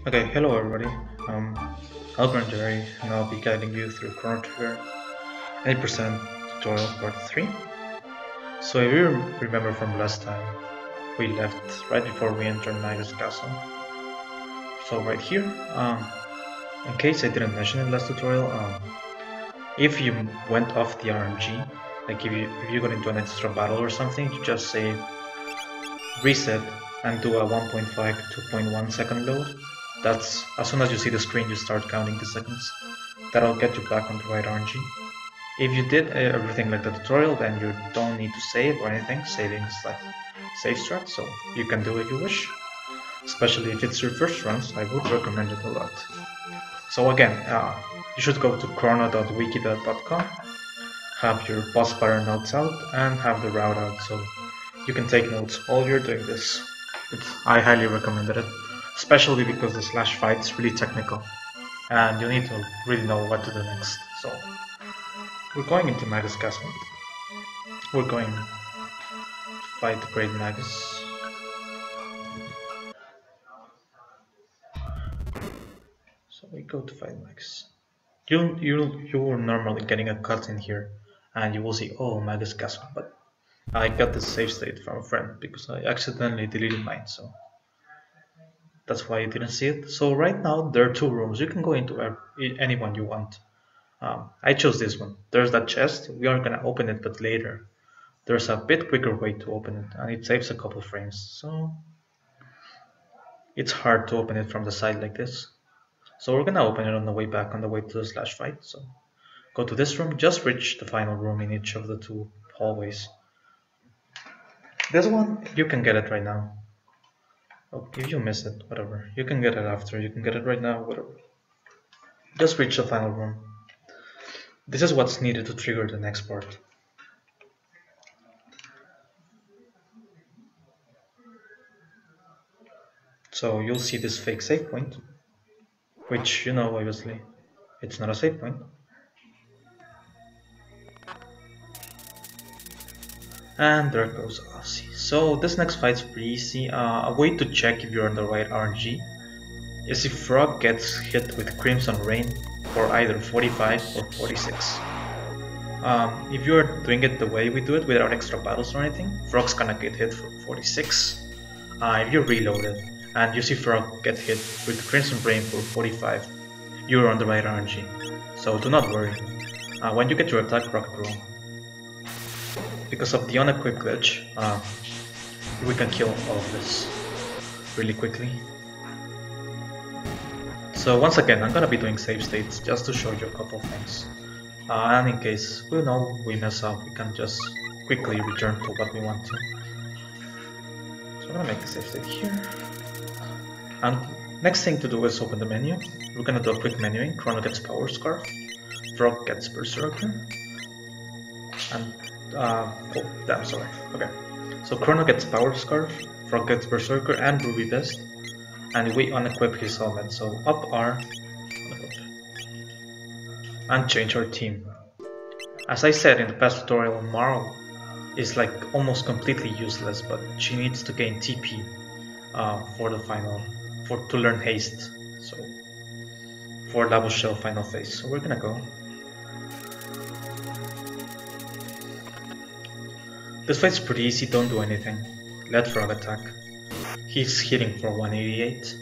Okay, hello everybody. Um, ElGranJerry, and I'll be guiding you through Chrono Trigger 80% tutorial part 3. So if you remember from last time, we left right before we entered Magus Castle. So right here, in case I didn't mention in last tutorial, if you went off the RNG, like if you got into an extra battle or something, you just say reset and do a 1.5 to 2.1 second load. That's as soon as you see the screen, you start counting the seconds. That'll get you back on the right RNG. If you did everything like the tutorial, then you don't need to save or anything. Saving is like save strat, so you can do it if you wish. Especially if it's your first runs, I would recommend it a lot. So again, you should go to chrono.wiki.com, have your boss pattern notes out, and have the route out, so you can take notes while you're doing this. I highly recommend it, especially because the slash fight is really technical, and you need to really know what to do next. So we're going into Magus Castle. We're going to fight the Great Magus. So we go to fight Magus. You're normally getting a cutscene here, and you will see, oh, Magus Castle, but I got the save state from a friend because I accidentally deleted mine, so that's why you didn't see it. So right now there are two rooms. You can go into any one you want. I chose this one. There's that chest. We are gonna open it, but later. There's a bit quicker way to open it, and it saves a couple frames. So it's hard to open it from the side like this. So we're gonna open it on the way back, on the way to the slash fight. So go to this room. Just reach the final room in each of the two hallways. This one, you can get it right now. Oh, if you miss it, whatever. You can get it after, you can get it right now, whatever. Just reach the final room. This is what's needed to trigger the next part. So you'll see this fake save point, which you know obviously, it's not a save point. And there goes Ozzie. So this next fight's pretty easy. A way to check if you're on the right RNG is if Frog gets hit with Crimson Rain for either 45 or 46. If you're doing it the way we do it without extra battles or anything, Frog's gonna get hit for 46. If you're reloaded and you see Frog get hit with Crimson Rain for 45, you're on the right RNG. So do not worry. When you get your attack rocket roll, because of the unequipped glitch, we can kill all of this really quickly. So once again, I'm gonna be doing save states just to show you a couple things. And in case we mess up, we can just quickly return to what we want to. So I'm gonna make a save state here. And next thing to do is open the menu. We're gonna do a quick menuing. Chrono gets Power Scarf, Frog gets Berserker, and oh damn, sorry. Okay, so Chrono gets Power Scarf, Frog gets Berserker and Ruby Vest, and we unequip his helmet. So up R, unequip, and change our team. As I said in the past tutorial, Marl is like almost completely useless, but she needs to gain TP for the final, to learn haste. So for Lava Shell final phase. So we're gonna go. This fight's pretty easy, don't do anything. Let Frog attack. He's hitting for 188.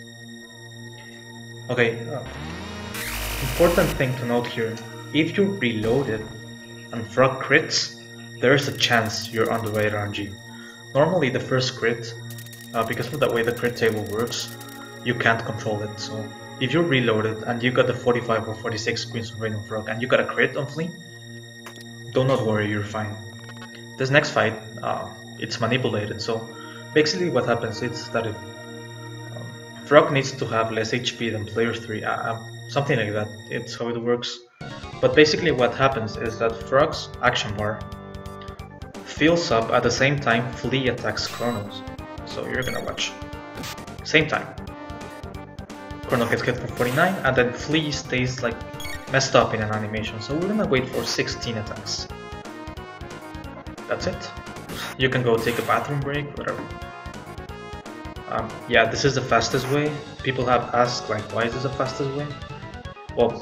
Okay, important thing to note here. If you reloaded and Frog crits, there's a chance you're on the right RNG. Normally the first crit, because of the way the crit table works, you can't control it. So if you're reloaded and you got the 45 or 46 Queens of Rain on Frog and you got a crit on Flea, do not worry, you're fine. This next fight, it's manipulated, so basically what happens is that if Frog needs to have less HP than player 3, something like that, it's how it works. But basically what happens is that Frog's action bar fills up at the same time Flea attacks Chronos. So you're gonna watch. Same time. Chrono gets hit for 49 and then Flea stays like messed up in an animation, so we're gonna wait for 16 attacks. That's it. You can go take a bathroom break, whatever. Yeah, this is the fastest way. People have asked like, why is this the fastest way? Well,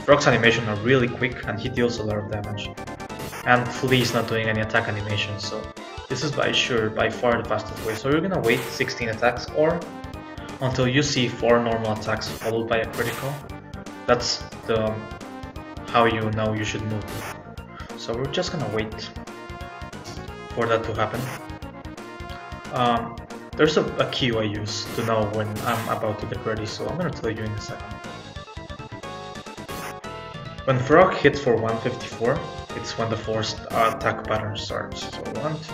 Frog's animation are really quick and he deals a lot of damage. And Flea is not doing any attack animation, so this is by far the fastest way. So you're gonna wait 16 attacks or until you see 4 normal attacks followed by a critical. That's the how you know you should move. So we're just gonna wait for that to happen. There's a cue I use to know when I'm about to get ready, so I'm gonna tell you in a second. When Frog hits for 154, it's when the forced attack pattern starts. So 1, 2,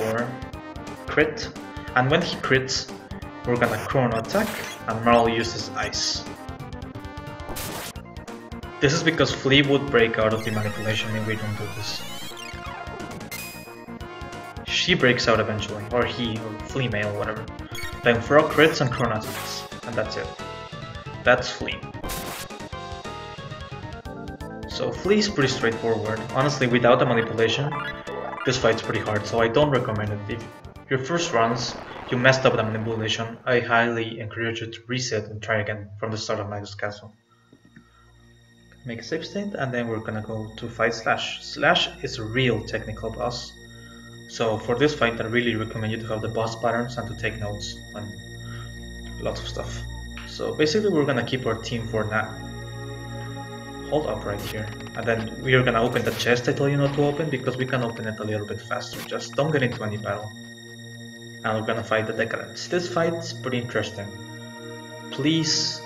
4, crit, and when he crits, we're gonna Chrono attack, and Marl uses Ice. This is because Flea would break out of the manipulation if we don't do this. She breaks out eventually, or he, or Flea male, whatever. Then Frog crits and Chrono attacks, and that's it. That's Flea. So Flea is pretty straightforward. Honestly, without the manipulation, this fight's pretty hard, so I don't recommend it. If your first runs, you messed up the manipulation, I highly encourage you to reset and try again from the start of Magus Castle. Make a save state, and then we're gonna go to fight Slash. Slash is a real technical boss. So for this fight, I really recommend you to have the boss patterns and to take notes on lots of stuff. So basically we're gonna keep our team for now. Hold up right here. And then we are gonna open the chest I told you not to open, because we can open it a little bit faster. Just don't get into any battle. And we're gonna fight the Decadents. This fight's pretty interesting. Please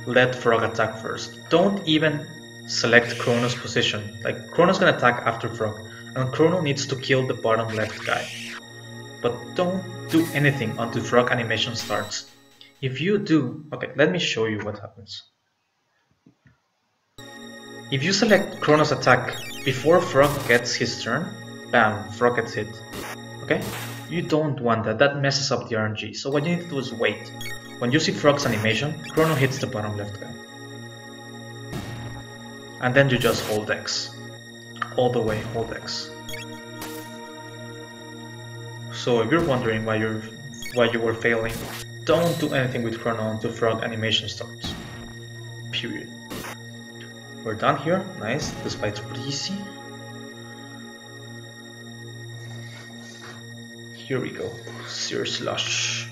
let Frog attack first. Don't even select Chrono's position. Like, Chrono's gonna attack after Frog, and Chrono needs to kill the bottom left guy. But don't do anything until Frog animation starts. If you do... Okay, let me show you what happens. If you select Chrono's attack before Frog gets his turn, bam, Frog gets hit. Okay? You don't want that, that messes up the RNG. So what you need to do is wait. When you see Frog's animation, Chrono hits the bottom left guy. And then you just hold X. All the way, hold X. So if you're wondering why you were failing, don't do anything with Chrono until Frog animation starts. Period. We're done here, nice, this fight's pretty easy. Here we go, Sear Slush.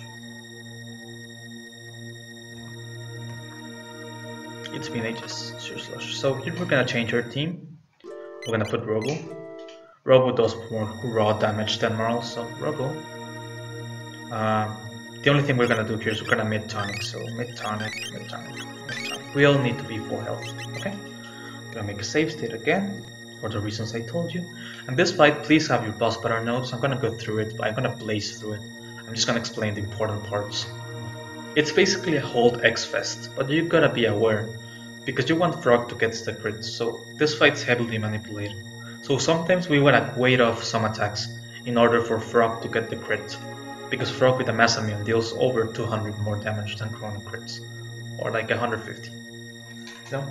It's been ages, Sear Slush. So here we're gonna change our team. We're gonna put Robo. Robo does more raw damage than Marl, so Robo. The only thing we're gonna do here is we're gonna mid-tonic, so mid-tonic. We all need to be full health, okay? I'm gonna make a save state again, for the reasons I told you. And this fight, please have your boss pattern notes. I'm gonna go through it, but I'm gonna blaze through it. I'm just gonna explain the important parts. It's basically a hold X fest, but you gotta be aware, because you want Frog to get the crits, so this fight's heavily manipulated. So sometimes we wanna wait off some attacks in order for Frog to get the crit, because Frog with a mass immune deals over 200 more damage than Chrono crits, or like 150. No?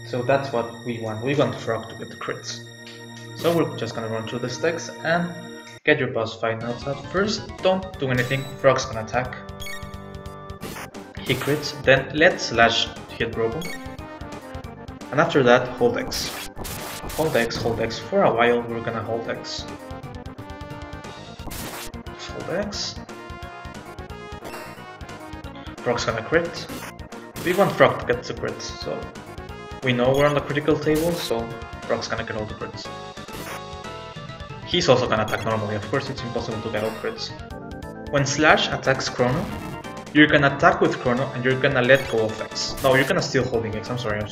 So that's what we want. We want Frog to get the crits. So we're just gonna run through the stacks and get your boss fight notes out. First, don't do anything. Frog's gonna attack. He crits. Then let Slash hit Robo. And after that, hold X. Hold X, hold X. For a while, we're gonna hold X. Just hold X. Frog's gonna crit. We want Frog to get the crits, so we know we're on the critical table, so Frog's gonna get all the crits. He's also gonna attack normally, of course it's impossible to get all crits. When Slash attacks Chrono, you're gonna attack with Chrono and you're gonna let go of X. No, you're gonna still holding X, I'm sorry.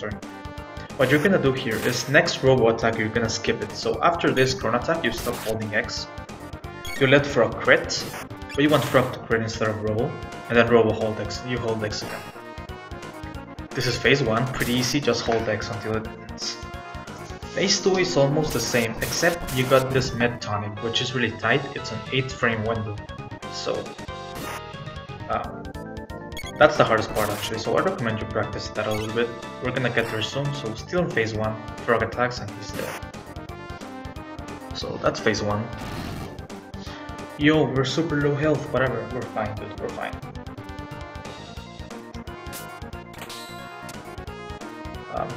What you're gonna do here is next Robo attack you're gonna skip it. So after this Chrono attack you stop holding X. You let Frog crit, but you want Frog to crit instead of Robo, and then Robo hold X, you hold X again. This is phase 1, pretty easy, just hold X until it ends. Phase 2 is almost the same, except you got this mid tonic, which is really tight, it's an 8 frame window. So, that's the hardest part actually, so I recommend you practice that a little bit. We're gonna get there soon, so still in phase 1, Frog attacks and he's dead. So that's phase 1. Yo, we're super low health, whatever, we're fine dude, we're fine.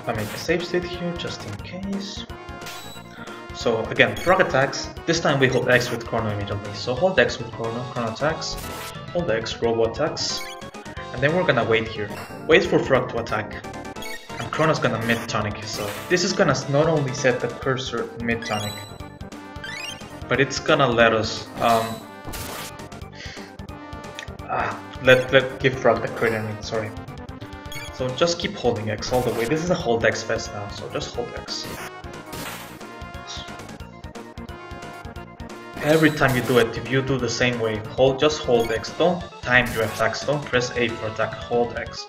I make a save state here just in case. So again, frog attacks, this time we hold X with Chrono immediately. So hold X with Chrono, Chrono attacks, hold X, Robo attacks, and then we're gonna wait here. Wait for frog to attack. And Chrono's gonna mid-tonic, so this is gonna not only set the cursor mid-tonic, but it's gonna let us let give frog the crit enemy, sorry. So just keep holding X all the way. This is a hold X fest now, so just hold X. Every time you do it, if you do the same way, just hold X. Don't time your attacks, don't press A for attack, hold X.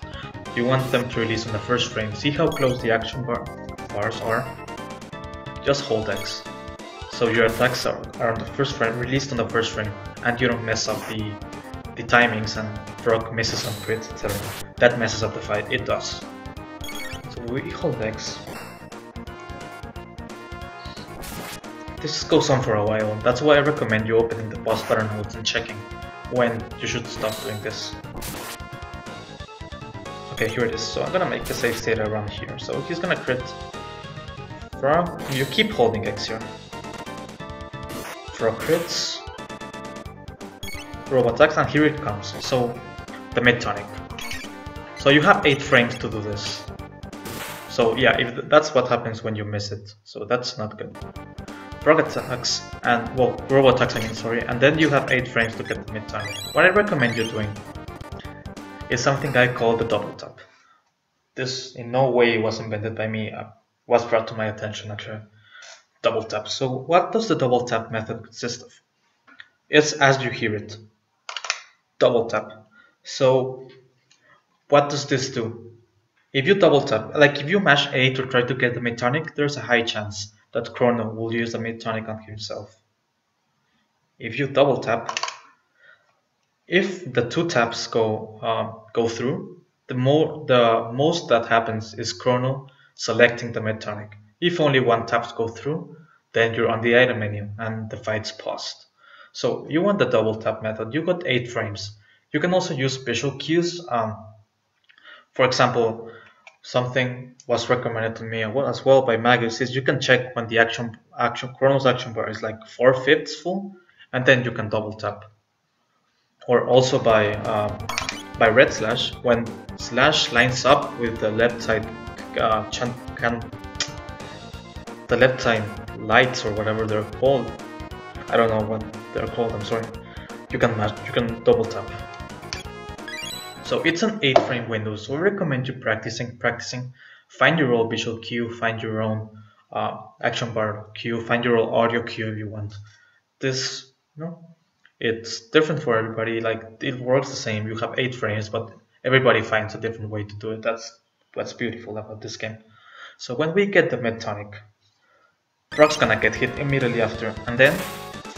You want them to release on the first frame. See how close the action bars are? Just hold X. So your attacks are on the first frame, released on the first frame, and you don't mess up the timings and frog misses on crit, etc. That messes up the fight, it does. So we hold X. This goes on for a while, that's why I recommend you opening the boss battle notes and checking when you should stop doing this. Okay, here it is, so I'm gonna make the save state around here. So he's gonna crit frog, you keep holding X here. Frog crits, Robo attacks, and here it comes. So the mid-tonic. So you have 8 frames to do this. So yeah, if that's what happens when you miss it. So that's not good. Frog attacks and well, Robo attacks I mean, sorry, and then you have 8 frames to get the mid-tonic. What I recommend you doing is something I call the double tap. This in no way was invented by me, was brought to my attention actually. Double tap. So what does the double tap method consist of? It's as you hear it. Double tap. So what does this do? If you double tap, like if you mash A to try to get the mid-tonic, there's a high chance that Chrono will use the mid-tonic on himself. If you double tap, if the 2 taps go through, the most that happens is Chrono selecting the mid-tonic. If only 1 taps go through, then you're on the item menu and the fight's paused. So you want the double tap method. You got 8 frames. You can also use special cues. For example, something was recommended to me as well by Magus is you can check when the Chrono's action bar is like 4/5 full, and then you can double tap. Or also by red slash, when slash lines up with the left side the left side lights or whatever they're called. I don't know what they're called, I'm sorry. You can double tap. So it's an 8 frame window, so I recommend you practicing. Find your own visual cue, find your own action bar cue, find your own audio cue if you want. This, it's different for everybody, like it works the same. You have 8 frames, but everybody finds a different way to do it. That's what's beautiful about this game. So when we get the mid-tonic, Frog's gonna get hit immediately after, and then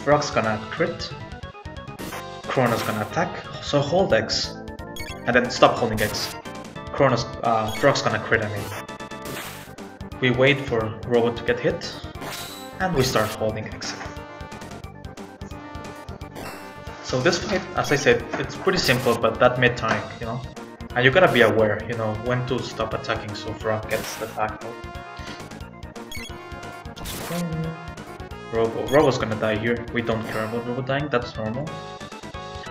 Frog's gonna crit, Chrono's gonna attack, so hold X, and then stop holding X. Frog's gonna crit, I mean. We wait for Robo to get hit, and we start holding X. So this fight, as I said, it's pretty simple, but that mid-tonic, and you gotta be aware, when to stop attacking so Frog gets the tackle. Robo's gonna die here. We don't care about Robo dying, that's normal.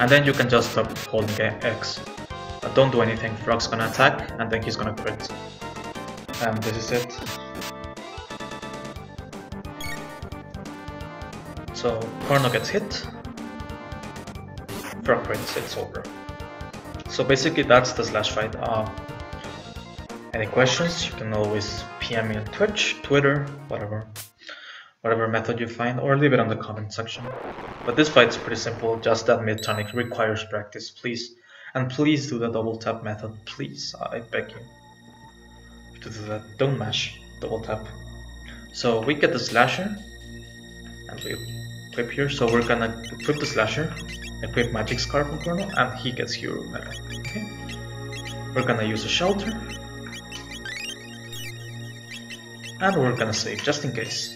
And then you can just stop holding X. Don't do anything, Frog's gonna attack, and then he's gonna crit. And this is it. So Chrono gets hit, Frog crits, it's over. So basically that's the slash fight. Any questions, you can always PM me on Twitch, Twitter, whatever method you find, or leave it on the comment section. But this fight's pretty simple, just that mid-tonic requires practice, please. And please do the double tap method, please, I beg you to do that. Don't mash, double tap. So we get the slasher, and we equip here, so we're gonna equip the slasher, equip magic scarf on Chrono, and he gets hero medal. Okay. We're gonna use a shelter, and we're gonna save just in case.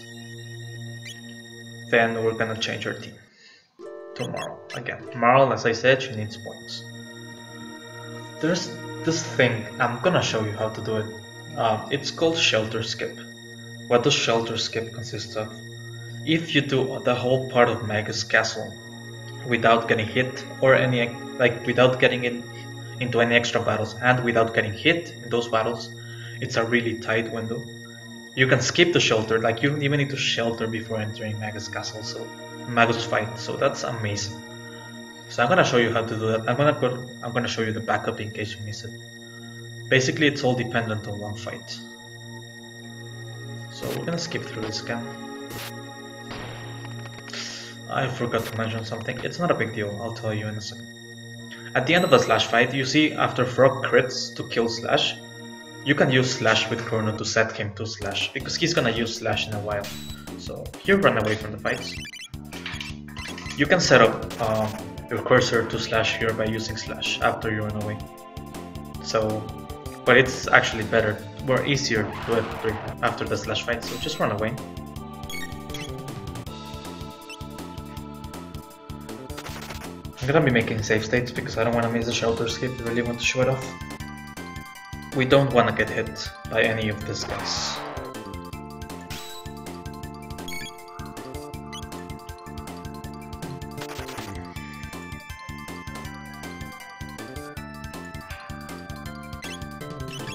then we're gonna change our team to Marl again. Marl, as I said, she needs points. There's this thing, I'm gonna show you how to do it. It's called shelter skip. What does shelter skip consist of? If you do the whole part of Magus Castle without getting hit or without getting into any extra battles and without getting hit in those battles, it's a really tight window. You can skip the shelter, like you don't even need to shelter before entering Magus Castle, so Magus fight, so that's amazing. So I'm gonna show you how to do that. I'm gonna show you the backup in case you miss it. Basically, it's all dependent on one fight. So we're gonna skip through this again. I forgot to mention something. It's not a big deal, I'll tell you in a second. At the end of the Slash fight, you see after Frog crits to kill Slash, you can use Slash with Chrono to set him to Slash, because he's gonna use Slash in a while. So you run away from the fights. You can set up your cursor to Slash here by using Slash after you run away. So, but it's actually better, more easier to do it after the Slash fight, so just run away. I'm gonna be making save states because I don't want to miss the shelter skip, I really want to show it off. We don't want to get hit by any of these guys.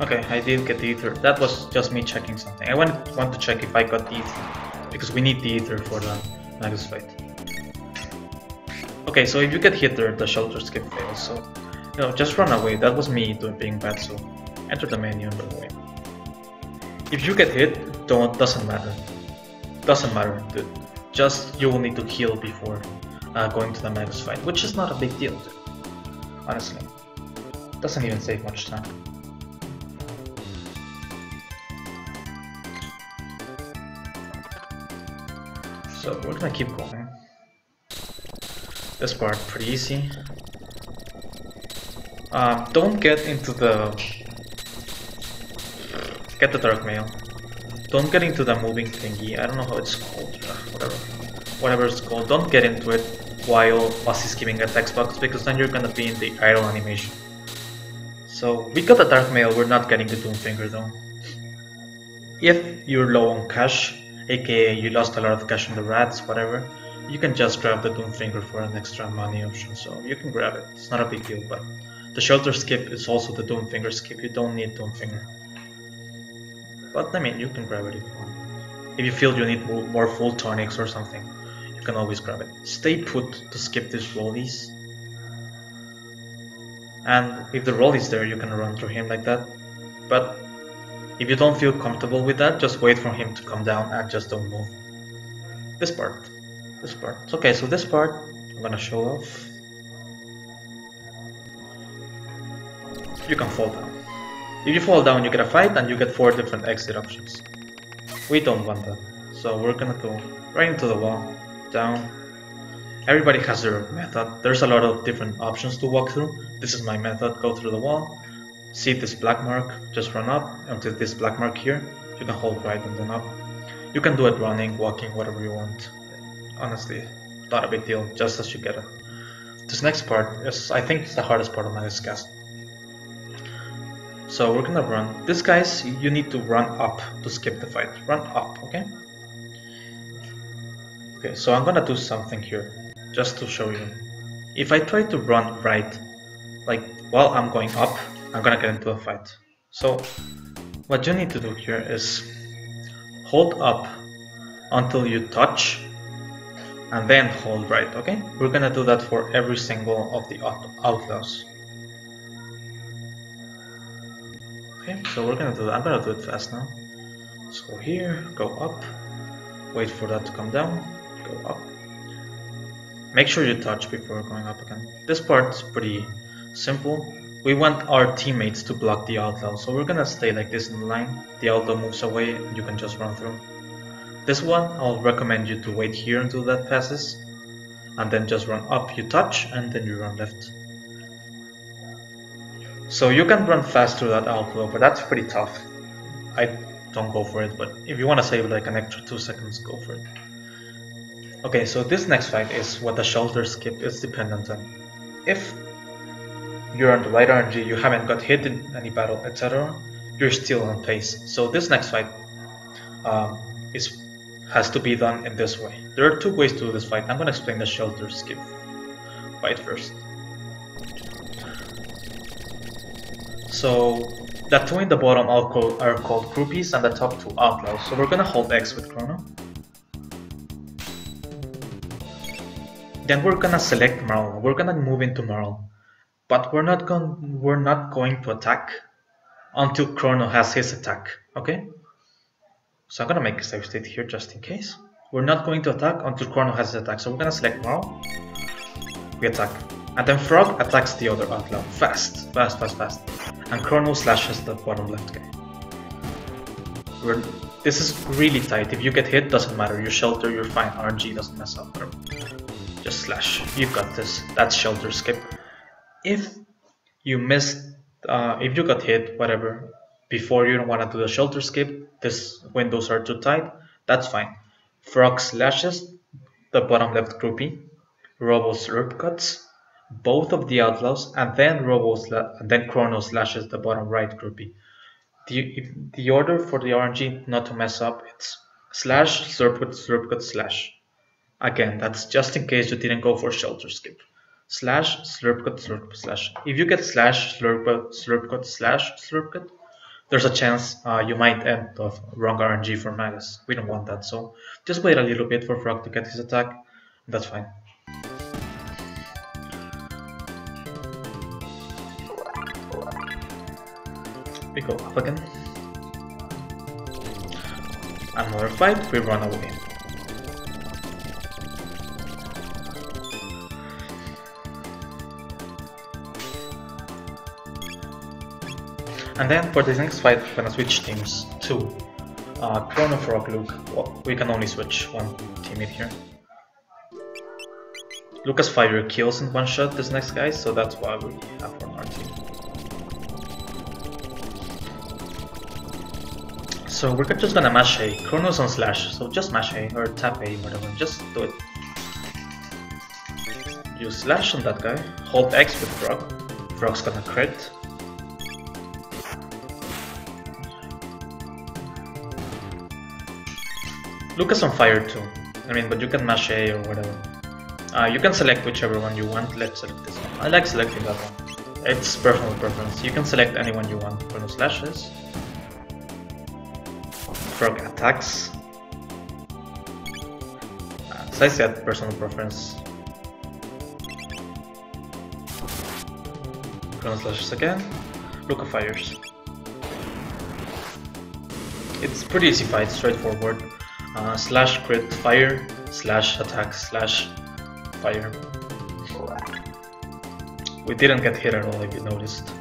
Okay, I did get the ether. That was just me checking something. I want to check if I got the ether, because we need the ether for the Magus fight. Okay, so if you get hit there, the shelter skip fails, so just run away. That was me being bad, so enter the menu and run away. If you get hit, doesn't matter. Doesn't matter, dude. Just you will need to heal before going to the Magus fight, which is not a big deal, dude. Honestly. Doesn't even save much time. So we're gonna keep going. This part pretty easy. Don't get into get the dark mail. Don't get into the moving thingy. I don't know how it's called. Whatever it's called. Don't get into it while Ozzie's giving a text box, because then you're gonna be in the idle animation. So we got the dark mail. We're not getting the Doomfinger though. If you're low on cash, aka you lost a lot of cash on the rats, whatever, you can just grab the Doomfinger for an extra money option, so you can grab it, it's not a big deal, but the shelter skip is also the Doomfinger skip, you don't need Doomfinger. But I mean, you can grab it if you want. If you feel you need more full tonics or something, you can always grab it. Stay put to skip these rollies. And if the roll is there, you can run through him like that. But if you don't feel comfortable with that, just wait for him to come down and just don't move. This part. Okay, so this part I'm gonna show off. You can fall down. If you fall down, you get a fight and you get 4 different exit options. We don't want that, so we're gonna go right into the wall, down. Everybody has their method. There's a lot of different options to walk through. This is my method. Go through the wall, see this black mark, just run up until this black mark here. You can hold right and then up. You can do it running, walking, whatever you want. Honestly, not a big deal, just as you get it. This next part is, I think, it's the hardest part of Magus Castle. So we're gonna run. This guys, you need to run up to skip the fight. Run up, okay? Okay, so I'm gonna do something here, just to show you. If I try to run right, like while I'm going up, I'm gonna get into a fight. So what you need to do here is hold up until you touch, and then hold right, okay? We're gonna do that for every single of the outlaws. Okay, so we're gonna do that. I'm gonna do it fast now. So here, go up, wait for that to come down, go up. Make sure you touch before going up again. This part's pretty simple. We want our teammates to block the outlaw, so we're gonna stay like this in the line. The outlaw moves away, and you can just run through. This one, I'll recommend you to wait here until that passes, and then just run up, you touch, and then you run left. So you can run fast through that outlaw, but that's pretty tough. I don't go for it, but if you want to save like an extra 2 seconds, go for it. Okay, so this next fight is what the shelter skip is dependent on. If you're on the right RNG, you haven't got hit in any battle, etc., you're still on pace. So this next fight has to be done in this way. There are two ways to do this fight. I'm going to explain the shelter skip fight first. So the two in the bottom are called groupies and the top two outlaws. So we're going to hold X with Chrono. Then we're going to select Marl. We're going to move into Marl. But we're not going to attack until Chrono has his attack, okay? So I'm gonna make a save state here just in case. We're not going to attack until Chrono has his attack. So we're gonna select Marl. We attack. And then Frog attacks the other outlaw. Fast. And Chrono slashes the bottom left guy. This is really tight. If you get hit, doesn't matter. You shelter, you're fine. RNG doesn't mess up. Just slash. You got this. That's shelter skip. If you missed, if you got hit, whatever, before you don't want to do the shelter skip, these windows are too tight, that's fine. Frog slashes the bottom left groupie, Robo slurp cuts both of the outlaws, and then Chrono slashes the bottom right groupie. The order for the RNG not to mess up, it's slash, slurp cut, slash. Again, that's just in case you didn't go for shelter skip. Slash, slurp cut, slash. If you get slash, slurp cut, slash, slurp cut, there's a chance you might end up wrong RNG for Magus. We don't want that, so just wait a little bit for Frog to get his attack. That's fine. We go up again. Another fight, we run away. And then for this next fight, we're gonna switch teams to Chrono, Frog, Luke. Well, we can only switch one teammate here. Lucas Fire kills in one shot this next guy, so that's why we have one more team. So we're just gonna mash A. Chrono's on slash, so just mash A or tap A, whatever. Just do it. Use slash on that guy. Hold X with Frog. Frog's gonna crit. Lucas on fire too. I mean, but you can mash A or whatever. You can select whichever one you want. Let's select this one. I like selecting that one. It's personal preference. You can select any one you want. Chrono slashes. Frog attacks. As I said, personal preference. Chrono slashes again. Luca fires. It's pretty easy fight, straightforward. Slash crit fire, slash attack, slash fire. We didn't get hit at all if you noticed.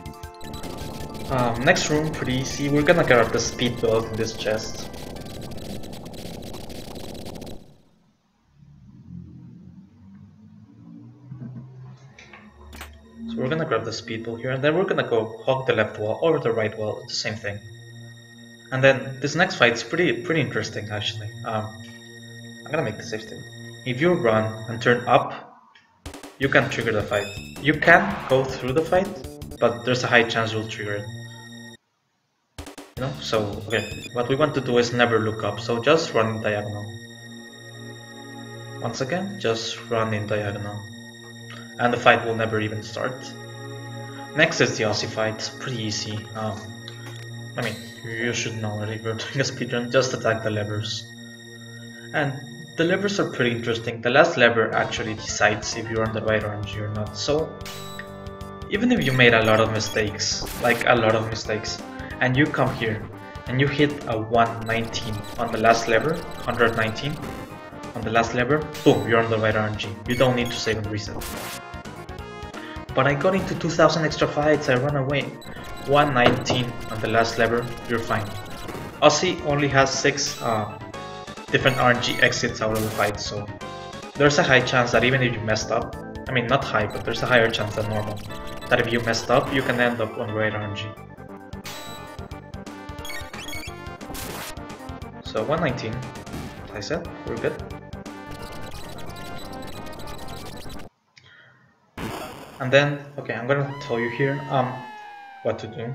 Next room, pretty easy. We're gonna grab the speed belt in this chest. So we're gonna grab the speed belt here, and then we're gonna go hog the left wall or the right wall. It's the same thing. And then this next fight is pretty interesting actually. I'm gonna make the safe thing. If you run and turn up, you can trigger the fight. You can go through the fight, but there's a high chance you'll trigger it. You know? So okay, what we want to do is never look up. So just run in diagonal. Once again, just run in diagonal, and the fight will never even start. Next is the Ozzie fight. Pretty easy. I mean, you should know already if you're doing a speedrun, just attack the levers. And the levers are pretty interesting. The last lever actually decides if you're on the right RNG or not. So, even if you made a lot of mistakes, and you come here and you hit a 119 on the last lever, 119 on the last lever, boom, you're on the right RNG. You don't need to save and reset. But I got into 2000 extra fights, I run away. 119 on the last lever, you're fine. Ozzie only has 6 different RNG exits out of the fight, so there's a high chance that even if you messed up, I mean not high, but there's a higher chance than normal, that if you messed up, you can end up on right RNG. So 119, as I said, we're good. And then, okay, I'm gonna tell you here what to do.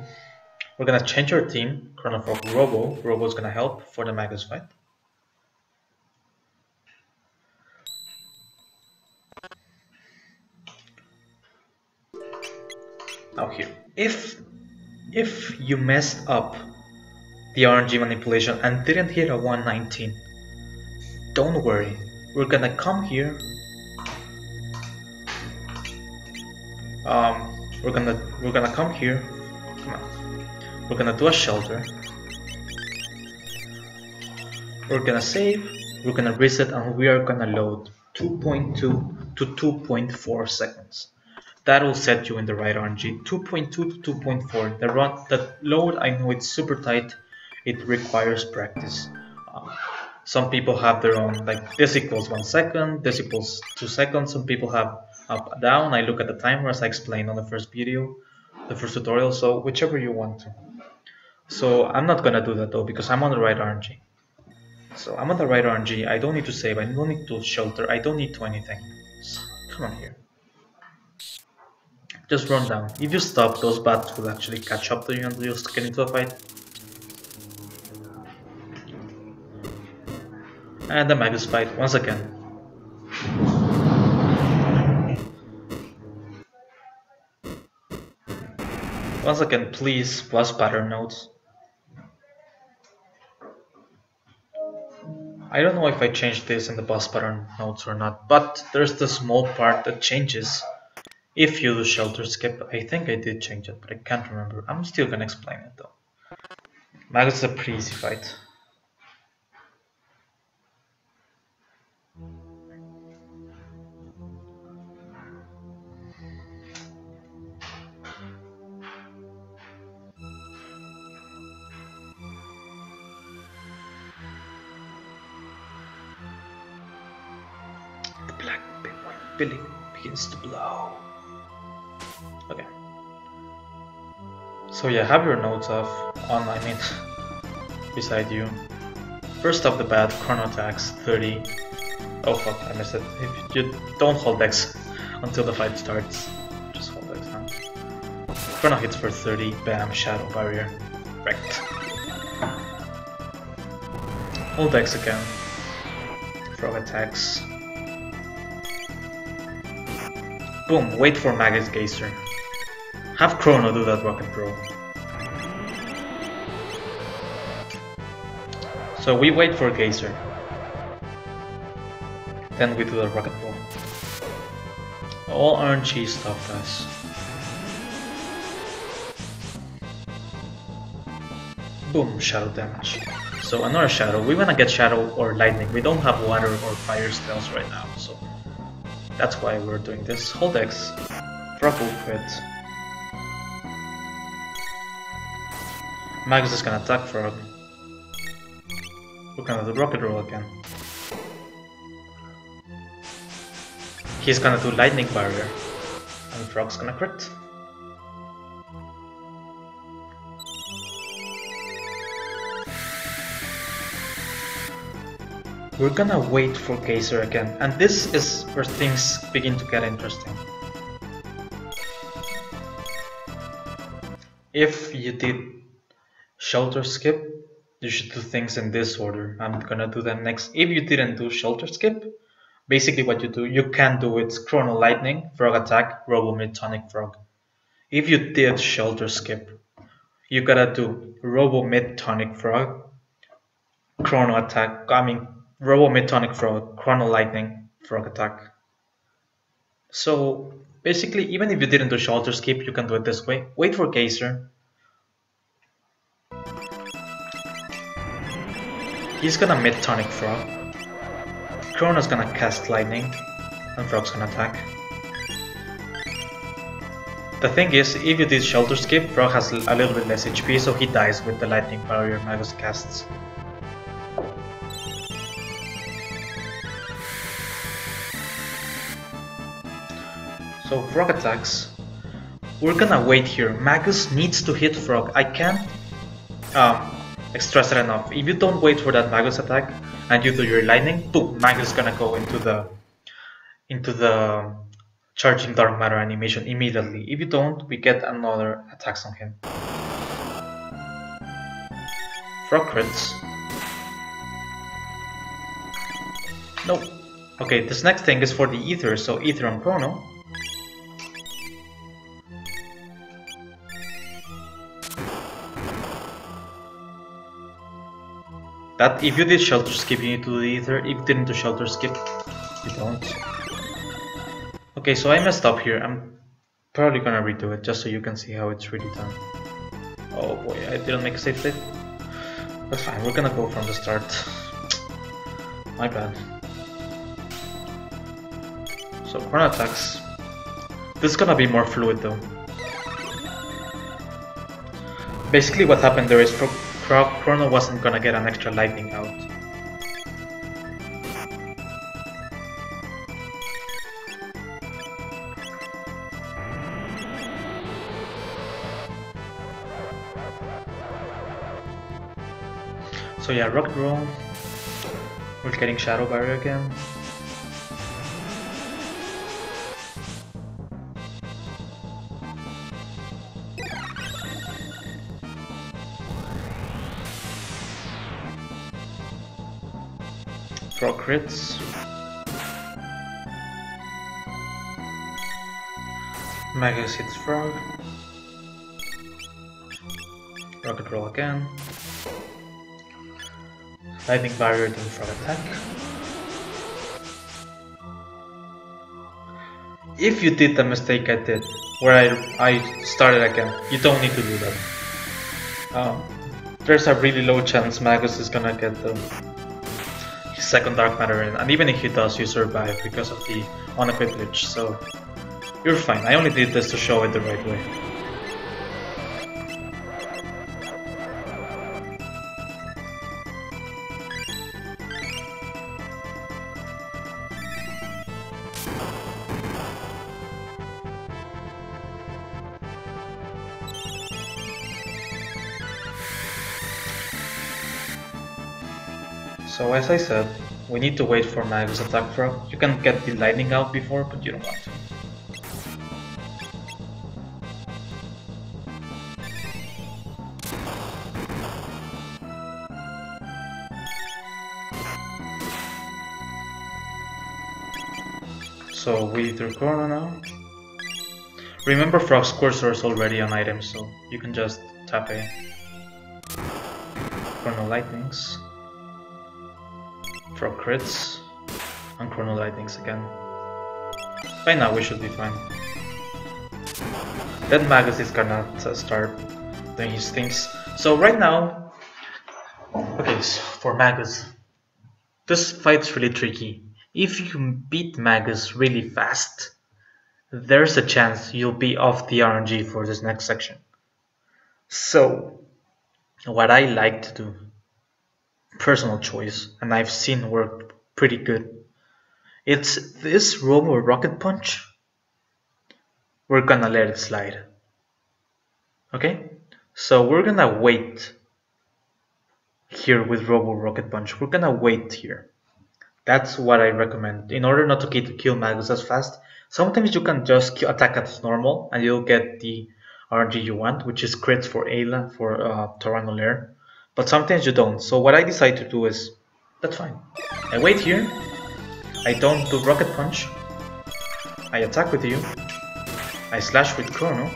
We're gonna change our team, Chrono for Robo. Robo's gonna help for the Magus fight. Now here, if you messed up the RNG manipulation and didn't hit a 119, don't worry. We're gonna come here. We're gonna come here. Come on. We're gonna do a shelter. We're gonna save. We're gonna reset, and we are gonna load 2.2 to 2.4 seconds. That will set you in the right RNG. 2.2 to 2.4. The load, I know it's super tight. It requires practice. Some people have their own, like this equals 1 second, this equals 2 seconds. Some people have up, down. I look at the timer as I explained on the first video, the first tutorial, so whichever you want to. So I'm not gonna do that though, because I'm on the right RNG. So I'm on the right RNG, I don't need to save, I don't need to shelter, I don't need to anything. So, come on here. Just run down. If you stop, those bats will actually catch up to you and you'll get into a fight. And the Magus fight once again. Once again, please plus pattern notes. I don't know if I changed this in the boss pattern notes or not, but there's the small part that changes if you do shelter skip. I think I did change it, but I can't remember. I'm still gonna explain it though. Magus is a pretty easy fight. The black Billy begins to blow. Okay. So yeah, have your notes off on, I mean, beside you. First off the bat, Chrono attacks 30. Oh fuck, I missed it. If you don't hold X until the fight starts, just hold X now. Chrono hits for 30, bam, Shadow Barrier, wrecked. Hold X again. Frog attacks. Boom, wait for Magus Geyser. Have Chrono do that rocket throw. So we wait for Geyser. Then we do the rocket throw. All RNG stuff, guys. Boom, shadow damage. So another shadow. We wanna get shadow or lightning. We don't have water or fire spells right now, so that's why we're doing this. Hold X. Frog will crit. Magus is gonna attack Frog. We're gonna do rocket roll again. He's gonna do lightning barrier. And Frog's gonna crit. We're gonna wait for Geyser again, and this is where things begin to get interesting. If you did shelter skip, you should do things in this order. I'm gonna do them next. If you didn't do shelter skip, basically what you do, you can do it Chrono Lightning, Frog attack, Robo Mid Tonic Frog. If you did shelter skip, you gotta do Robo Mid Tonic Frog, Chrono attack, Robo Mid Tonic Frog, Chrono Lightning, Frog attack. So basically, even if you didn't do shelter skip, you can do it this way. Wait for Geyser. He's gonna Mid Tonic Frog. Chrono's gonna cast Lightning, and Frog's gonna attack. The thing is, if you did shelter skip, Frog has a little bit less HP, so he dies with the Lightning barrier Magus casts. So Frog attacks. We're gonna wait here. Magus needs to hit Frog. I can't stress it enough. If you don't wait for that Magus attack and you do your lightning, boom, Magus is gonna go into the charging dark matter animation immediately. If you don't, we get another attacks on him. Frog crits. Nope. Okay, this next thing is for the ether, so ether on Chrono. That if you did shelter skip, you need to do the ether. If you didn't do shelter skip, you don't. Okay, so I messed up here. I'm probably gonna redo it just so you can see how it's really done. Oh boy, I didn't make a save state. That's fine, we're gonna go from the start. My bad. So Chrono attacks. This is gonna be more fluid though. Basically what happened there is Chrono wasn't gonna get an extra lightning out. So yeah, Rocket Roll. We're getting Shadow Barrier again. Frog crits. Magus hits Frog. Rocket Roll again. Lightning Barrier to Frog attack. If you did the mistake I did, where I started again, you don't need to do that. There's a really low chance Magus is gonna get his second Dark Matter in, and even if he does, you survive because of the unequipped glitch, so you're fine. I only did this to show it the right way. So as I said, we need to wait for Magus attack Frog. You can get the lightning out before, but you don't want to. So we do Chrono now. Remember Frog's cursor is already an item, so you can just tap A. Chrono Lightnings. Frog crits. And Chrono Lightnings again. By now we should be fine. Then Magus is gonna start doing his things. So right now, okay, so for Magus, this fight's really tricky. If you beat Magus really fast, there's a chance you'll be off the RNG for this next section. So, what I like to do, personal choice, and I've seen work pretty good, it's this Robo Rocket Punch. We're gonna let it slide. Okay? So we're gonna wait here with Robo Rocket Punch. We're gonna wait here. That's what I recommend. In order not to kill Magus as fast, sometimes you can just attack as normal and you'll get the RNG you want, which is crits for Ayla, for Tyranno Lair. But sometimes you don't. So what I decide to do is, that's fine. I wait here. I don't do Rocket Punch. I attack with you. I slash with Chrono.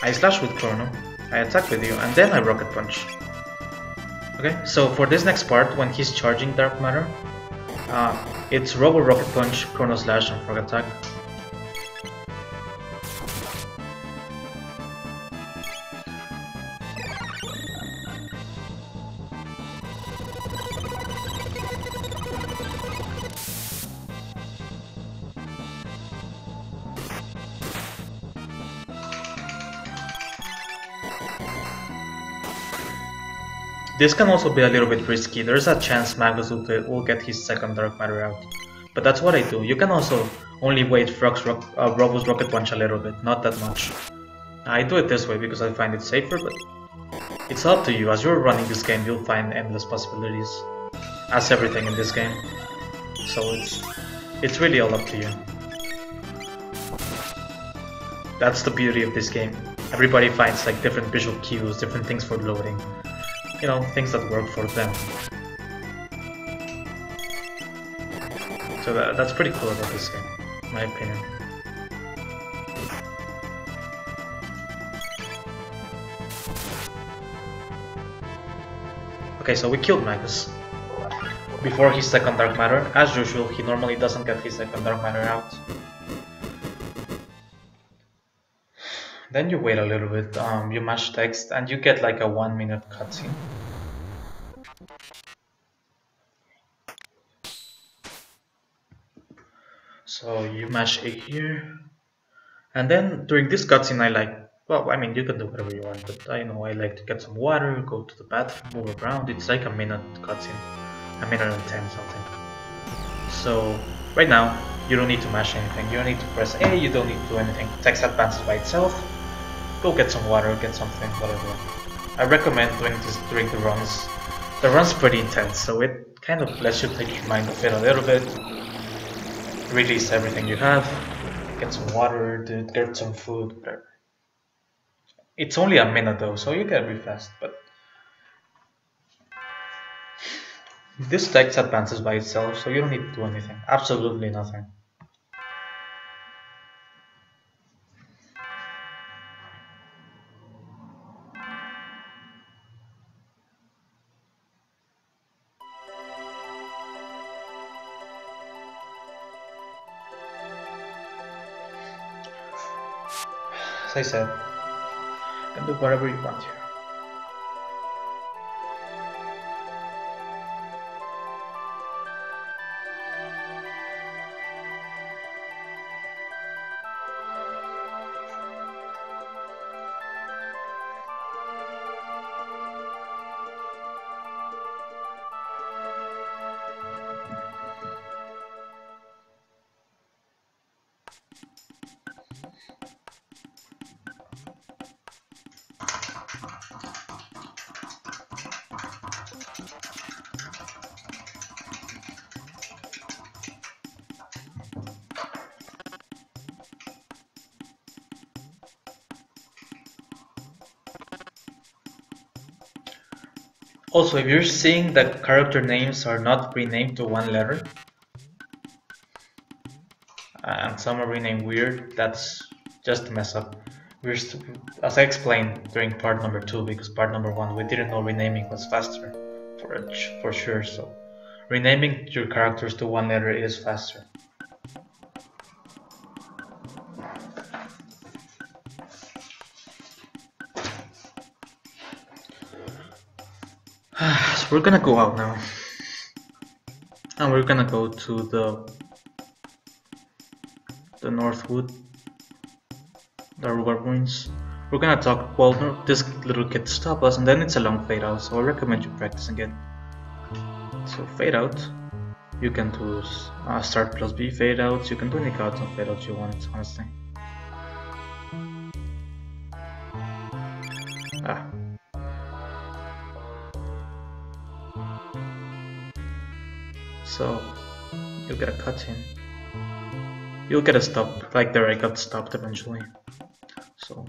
I slash with Chrono. I attack with you, and then I Rocket Punch. Okay, so for this next part, when he's charging Dark Matter, it's Robo Rocket Punch, Chrono Slash, and Frog Attack. This can also be a little bit risky. There's a chance Magus will get his second Dark Matter out. But that's what I do. You can also only wait Robo's Rocket Punch a little bit, not that much. I do it this way because I find it safer, but it's up to you. As you're running this game, you'll find endless possibilities. as everything in this game. So it's really all up to you. That's the beauty of this game. Everybody finds like different visual cues, different things for loading. You know, things that work for them. So that's pretty cool about this game, in my opinion. Okay, so we killed Magus. Before his second Dark Matter, as usual, he normally doesn't get his second Dark Matter out. Then you wait a little bit, you mash text, and you get like a 1 minute cutscene. So you mash A here, and then during this cutscene I like, well, I mean you can do whatever you want, but I know I like to get some water, go to the bathroom, move around. It's like a minute cutscene, a minute and 10 something. So right now you don't need to mash anything, you don't need to press A, you don't need to do anything. Text advances by itself. Go get some water, get something, whatever. I recommend doing this during the runs. The run's pretty intense, so it kind of lets you take your mind off it a little bit. Release everything you have, get some water, get some food, whatever. It's only a minute though, so you gotta be fast, but this text advances by itself, so you don't need to do anything. Absolutely nothing. As I said, you can do whatever you want here. Also, if you're seeing that character names are not renamed to one letter, and some are renamed weird, that's just a mess up. As I explained during part number 2, because part number 1 we didn't know renaming was faster, for sure, so renaming your characters to one letter is faster. So we're gonna go out now, and we're gonna go to the Northwood, the Rubar Ruins. We're gonna talk, well, this little kid stop us, and then it's a long fade out, so I recommend you practicing it. So fade out, you can do start plus B fade outs, you can do any cards on fade outs you want, honestly. So you'll get a cutscene. You'll get a stop, like there I got stopped eventually. So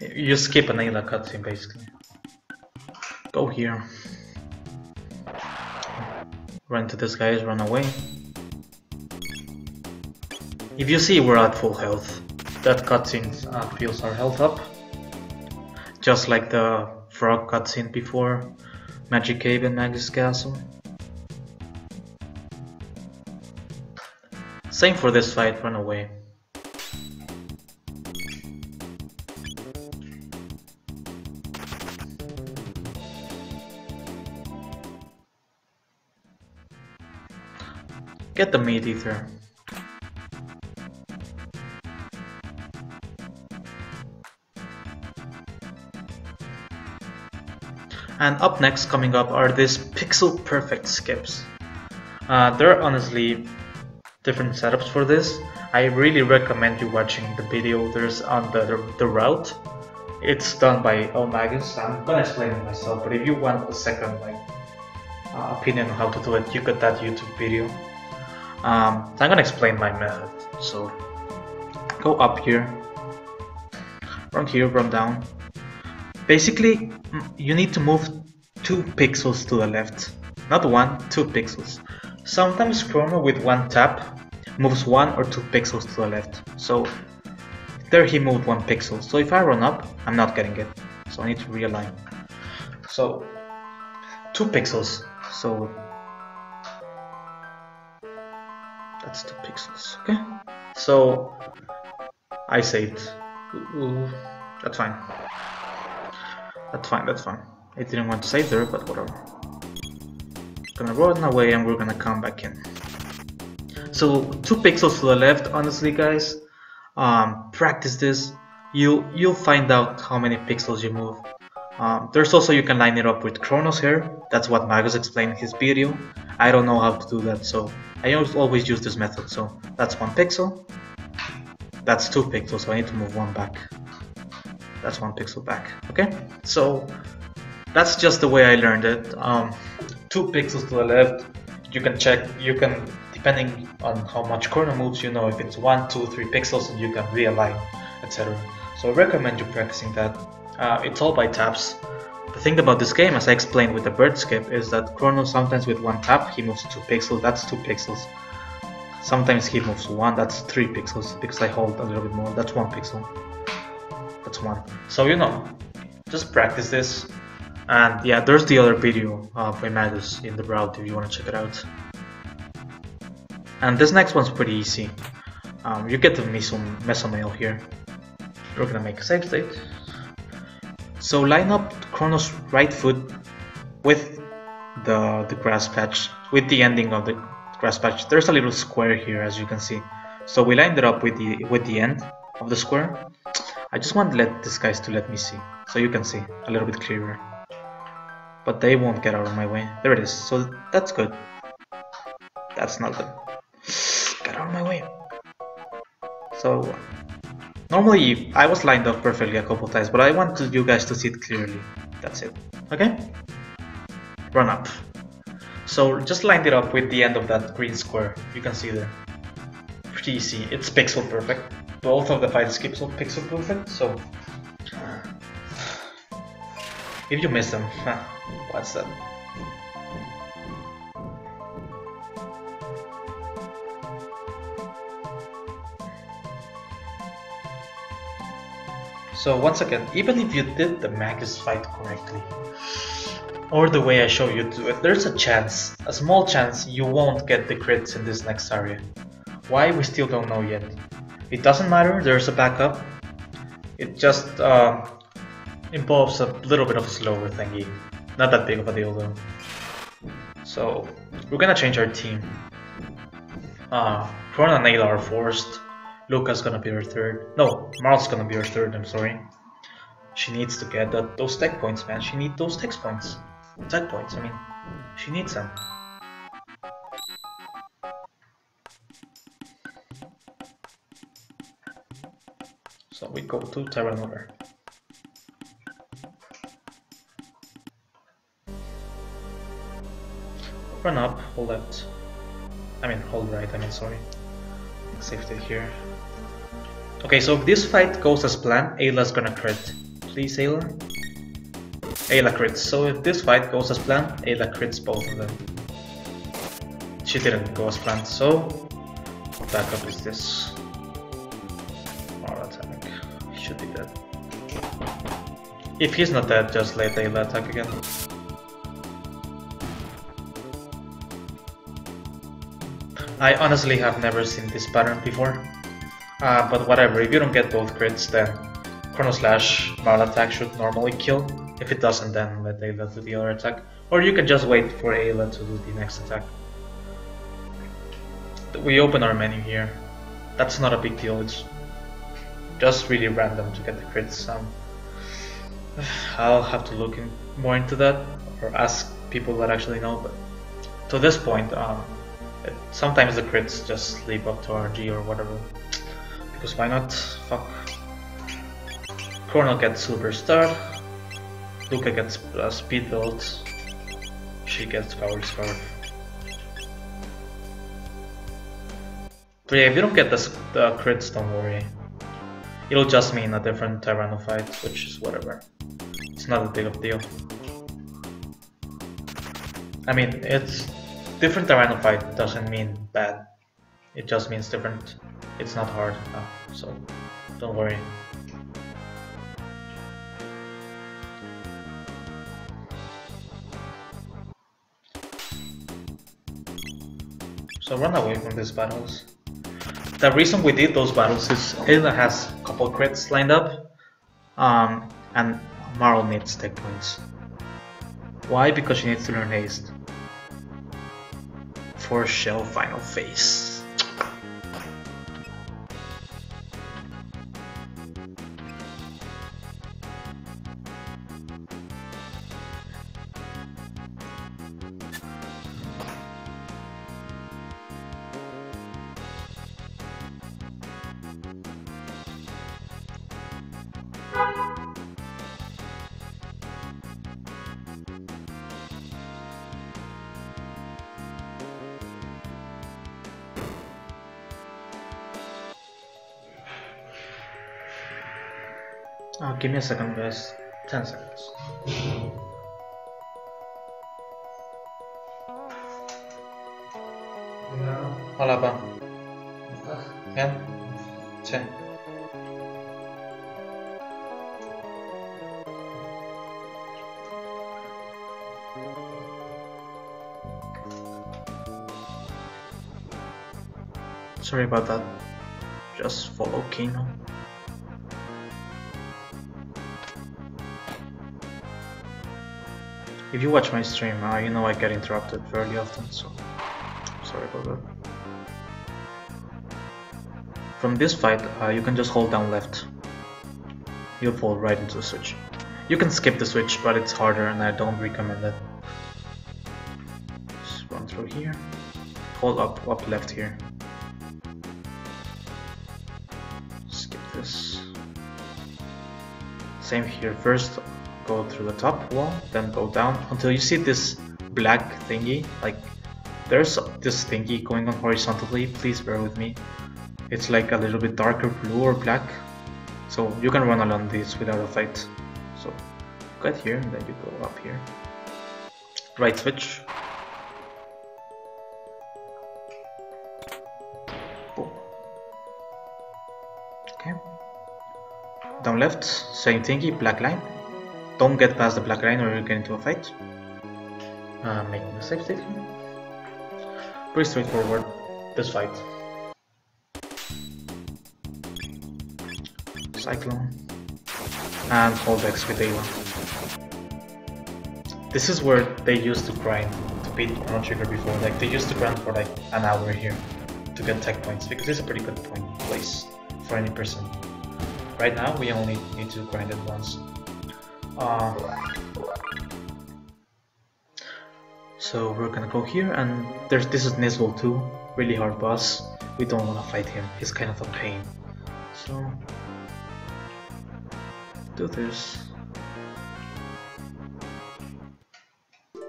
you skip an Ayla cutscene basically. Go here. Run to this guys, run away. If you see we're at full health, that cutscene fills our health up. Just like the frog cutscene before Magic Cave and Magus Castle. Same for this fight, run away. Get the meat ether. And up next, coming up, are these pixel perfect skips. There are honestly different setups for this. I really recommend you watching the video. There's on the route. It's done by ElMagus. I'm gonna explain it myself, but if you want a second like opinion on how to do it, you got that YouTube video. So I'm gonna explain my method. So go up here, run down. Basically, you need to move 2 pixels to the left. Not 1, 2 pixels. Sometimes Chrono with 1 tap moves 1 or 2 pixels to the left. So there he moved 1 pixel. So if I run up, I'm not getting it. So I need to realign. So 2 pixels. So that's 2 pixels. Okay. So I saved. That's fine. That's fine. I didn't want to save there, but whatever. Gonna run away and we're gonna come back in. So 2 pixels to the left, honestly guys, practice this. You'll find out how many pixels you move. There's also, you can line it up with Chrono's hair. That's what Magus explained in his video. I don't know how to do that, so I always use this method. So that's 1 pixel. That's 2 pixels, so I need to move 1 back. That's 1 pixel back. Okay, so that's just the way I learned it. 2 pixels to the left. You can check. You can, depending on how much Chrono moves, you know if it's 1, 2, 3 pixels, and you can realign, etc. So I recommend you practicing that. It's all by taps. The thing about this game, as I explained with the bird skip, is that Chrono sometimes with 1 tap he moves 2 pixels. That's 2 pixels. Sometimes he moves 1. That's 3 pixels because I hold a little bit more. That's 1 pixel. That's 1. So you know, just practice this. And yeah, there's the other video by Magus in the route if you want to check it out. And this next one's pretty easy. You get the mesomail here. We're gonna make a save state. So line up Chrono's right foot with the grass patch, with the ending of the grass patch. There's a little square here, as you can see. So we lined it up with the end of the square. I just want these guys to let me see, so you can see a little bit clearer. But they won't get out of my way. There it is. So that's good. That's not good. Get out of my way. So normally I was lined up perfectly a couple times, but I want you guys to see it clearly. That's it. Okay? Run up. So just lined it up with the end of that green square. You can see there. Pretty easy. It's pixel perfect. Both of the fight skips are pixel perfect. So if you miss them, what's that? So once again, even if you did the Magus fight correctly, or the way I show you to it, there's a chance, a small chance, you won't get the crits in this next area. Why? We still don't know yet. It doesn't matter, there's a backup. It just involves a little bit of a slower thingy. Not that big of a deal though. So we're gonna change our team. Chrono and Ayla are forced. Luca's gonna be our third. No, Marl's gonna be our third, I'm sorry. She needs to get those tech points, man. She needs those tech points. Tech points, I mean. She needs them. So we go to Tyranno. Run up, hold left. Hold right, sorry. Save it here. Okay, so if this fight goes as planned, Ayla's gonna crit. Please, Ayla. Ayla crits. So if this fight goes as planned, Ayla crits both of them. She didn't go as planned, so backup is this. Marl attack. He should be dead. If he's not dead, just let Ayla attack again. I honestly have never seen this pattern before, but whatever, if you don't get both crits, then Chrono Slash Marl attack should normally kill. If it doesn't, then let Ayla do the other attack, or you can just wait for Ayla to do the next attack. We open our menu here. That's not a big deal, it's just really random to get the crits. I'll have to look more into that, or ask people that actually know, but to this point, sometimes the crits just leap up to RG or whatever, because why not? Fuck. Chrono gets Silver Star, Luca gets speed build. she gets power scarf. But yeah, if you don't get the crits, don't worry. It'll just mean a different Tyranno fight, which is whatever. It's not a big of a deal. I mean, it's different Tyranno fight doesn't mean bad. It just means different. It's not hard, so don't worry. So run away from these battles. The reason we did those battles is it has a couple crits lined up, and Marl needs tech points. Why? Because she needs to learn haste for Shell final phase. Give me a second, guys. 10 seconds. Hola, pa. ¿Bien? Sí. Sorry about that. Just follow Chrono. If you watch my stream, you know I get interrupted fairly often, so sorry about that. From this fight, you can just hold down left. You'll fall right into the switch. You can skip the switch, but it's harder and I don't recommend it. Just run through here. Hold up left here. Skip this. Same here, first go through the top wall, then go down until you see this black thingy. Like, there's this thingy going on horizontally, please bear with me. It's like a little bit darker blue or black, so you can run along this without a fight. So you get here and then you go up here. Right switch. Boom. Okay. Down left, same thingy, black line. Don't get past the black line or you'll get into a fight. Making a safe state here. Pretty straightforward, this fight. Cyclone. And hold X with Ava. This is where they used to grind to beat Chrono Trigger before. Like, they used to grind for like an hour here to get tech points, because it's a pretty good point place for any person. Right now, we only need to grind it once. So we're gonna go here, and this is Niswell too, really hard boss. We don't wanna fight him, he's kind of a pain. So do this.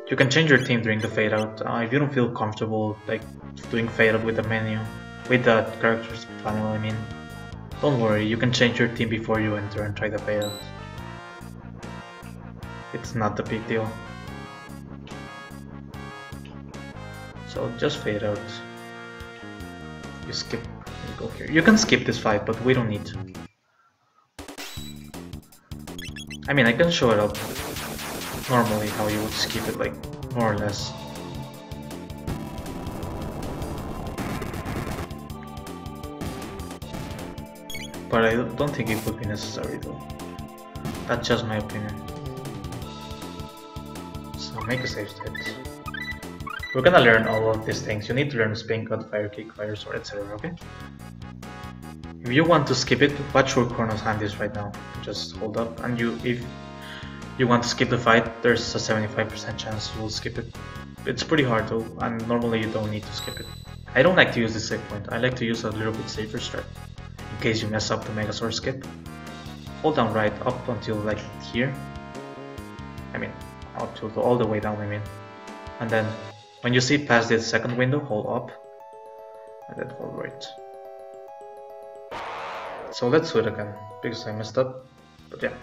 You can change your team during the fade out. If you don't feel comfortable like doing fade out with the menu, with the characters panel, I mean, don't worry, you can change your team before you enter and try the fade out. It's not a big deal. So just fade out. You skip, you go here. You can skip this fight, but we don't need to. I mean, I can show it up normally how you would skip it, like more or less. But I don't think it would be necessary though. That's just my opinion. So make a save state. We're gonna learn all of these things. You need to learn spin cut, fire kick, fire sword, etc. Okay? If you want to skip it, watch where Chrono's hand is right now. Just hold up, and if you want to skip the fight, there's a 75% chance you will skip it. It's pretty hard though, and normally you don't need to skip it. I don't like to use the save point. I like to use a little bit safer strat in case you mess up the Mega Sword skip. Hold down right up until like here. I mean, up to all the way down. I mean, And then when you see past the second window, hold up and then hold right. So let's do it again because I messed up, but yeah.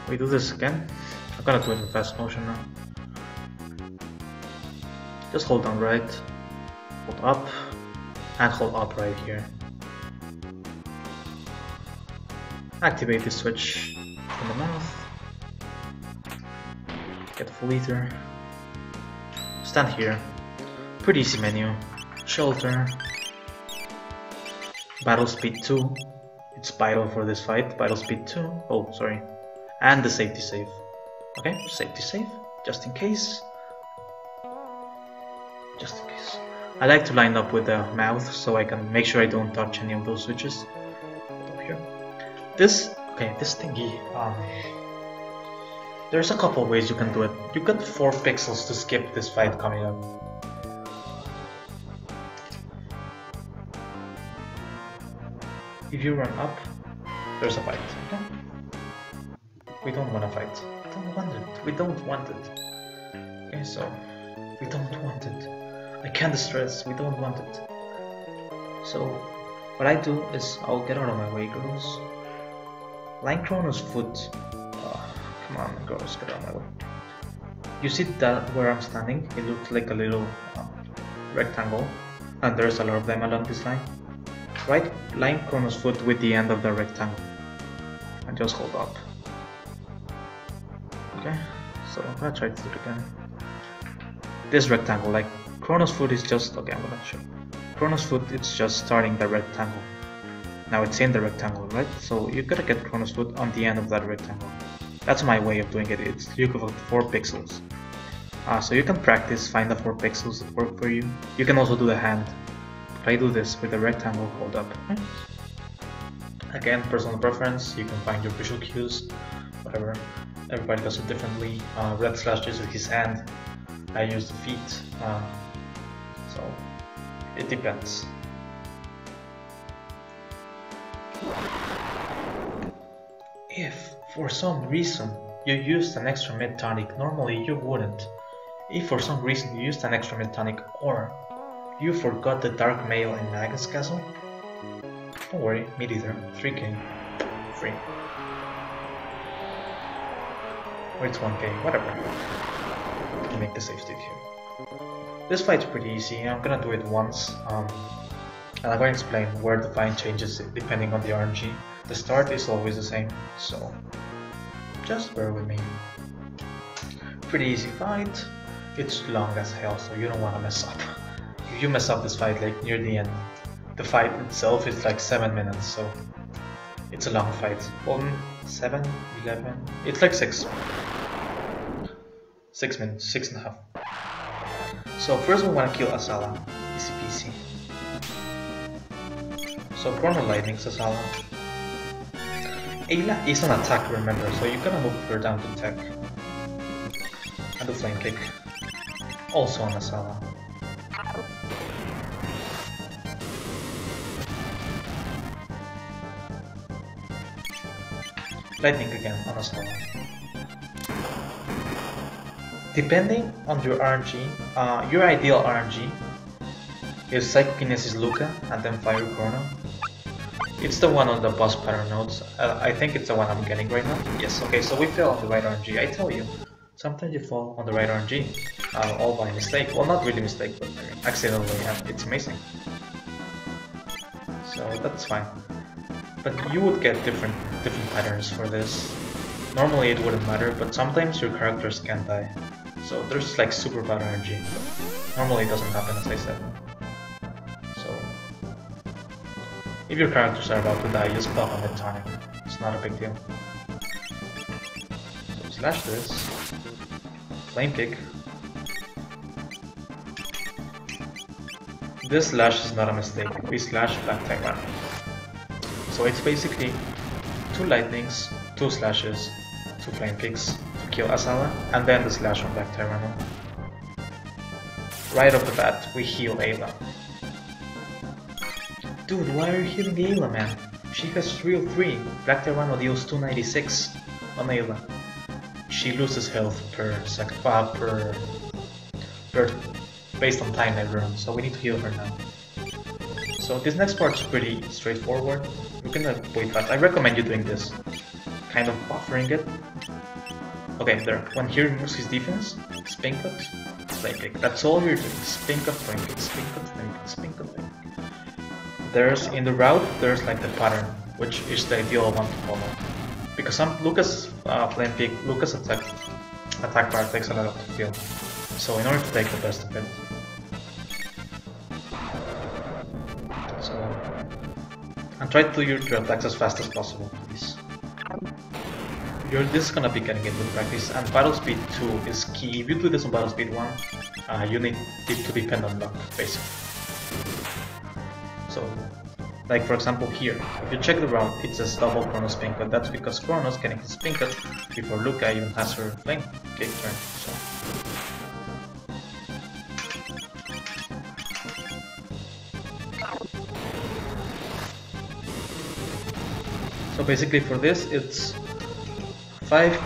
We do this again. I'm gonna do it in fast motion now. Just hold down right, hold up, and hold up right here. Activate the switch in the mouth. Get full liter. Stand here. Pretty easy menu. Shelter. Battle speed 2. It's vital for this fight. Battle speed 2. Oh, sorry. And the safety save. Okay, safety save. Just in case. Just in case. I like to line up with the mouth so I can make sure I don't touch any of those switches. Up here. This thingy. There's a couple ways you can do it. You got 4 pixels to skip this fight coming up. If you run up, there's a fight. Okay? We don't want to fight. We don't want it. We don't want it. Okay, so we don't want it. I can't stress. We don't want it. So what I do is I'll get out of my way, girls. Line Chrono's foot. Come on, girls, get out of my way. You see that where I'm standing? It looks like a little rectangle, and there's a lot of them along this line. Right, line Chrono's foot with the end of the rectangle, and just hold up. Okay, so I'm gonna try to do it again. This rectangle, like Chrono's foot is just okay. I'm gonna show. Chrono's foot, it's just starting the rectangle. Now it's in the rectangle, right? So you gotta get Chrono's foot on the end of that rectangle. That's my way of doing it. It's you got 4 pixels. So you can practice, find the 4 pixels that work for you. You can also do the hand. But I do this with the rectangle, hold up. Again, personal preference. You can find your visual cues, whatever. Everybody does it differently. Red Slash uses his hand. I use the feet. So it depends. If for some reason you used an extra mid tonic, normally you wouldn't. If for some reason you used an extra mid tonic or you forgot the Dark Mail in Magus Castle, don't worry, me neither. 3k. Free. Or it's 1k, whatever. I'll make the save state here. This fight's pretty easy. I'm gonna do it once. And I'm going to explain where the fight changes depending on the RNG. The start is always the same, so just bear with me. Pretty easy fight. It's long as hell, so you don't want to mess up. If you mess up this fight like near the end, the fight itself is like 7 minutes, so it's a long fight. 7, 11, it's like 6 minutes, 6.5. So first we want to kill Asala, easy peasy. So Chrono Lightning's Asala. Ayla is an attack, remember, so you gotta move her down to tech. And do Flame Kick. Also on Asala. Lightning again on Asala. Depending on your RNG, your ideal RNG is Psychokinesis Luca and then Fire Chrono. It's the one on the boss pattern nodes. I think it's the one I'm getting right now. Yes, okay, so we fell on the right RNG. I tell you, sometimes you fall on the right RNG, all by mistake. Well, not really mistake, but accidentally, and it's amazing. So that's fine. But you would get different patterns for this. Normally it wouldn't matter, but sometimes your characters can die. So there's like super bad RNG. Normally it doesn't happen, as I said. If your characters are about to die, just pop on the tonic. It's not a big deal. So slash this. Flame Kick. This slash is not a mistake. We slash Black Tyranno. So it's basically 2 lightnings, 2 slashes, 2 flame kicks to kill Asala, and then the slash on Black Tyranno. Right off the bat, we heal Ayla. Dude, why are you healing Ayla, man? She has real 3. Black Tyranno deals 296 on Ayla. she loses health per second, per based on time everyone. So we need to heal her now. So this next part is pretty straightforward. We're gonna wait fast. I recommend you doing this, kind of buffering it. Okay, there. When he removes his defense, spin cut, flame kick. That's all you're doing. Spin cut, flame kick, spin cut, flame kick, spin cut, flame kick. There's in the route, there's like the pattern, which is the ideal one to follow. Because Lucas flame kick, Lucas attack bar takes a lot of field. So in order to take the best of it. So and try to do your attacks as fast as possible, please. This is gonna be getting into practice, and battle speed 2 is key. If you do this on battle speed 1, you need it to depend on luck, basically. So, like for example here, if you check the route, it says double Chrono spin cut. That's because Chrono's getting his spin cut before Luca even has her flame kick turn. So basically for this, it's 5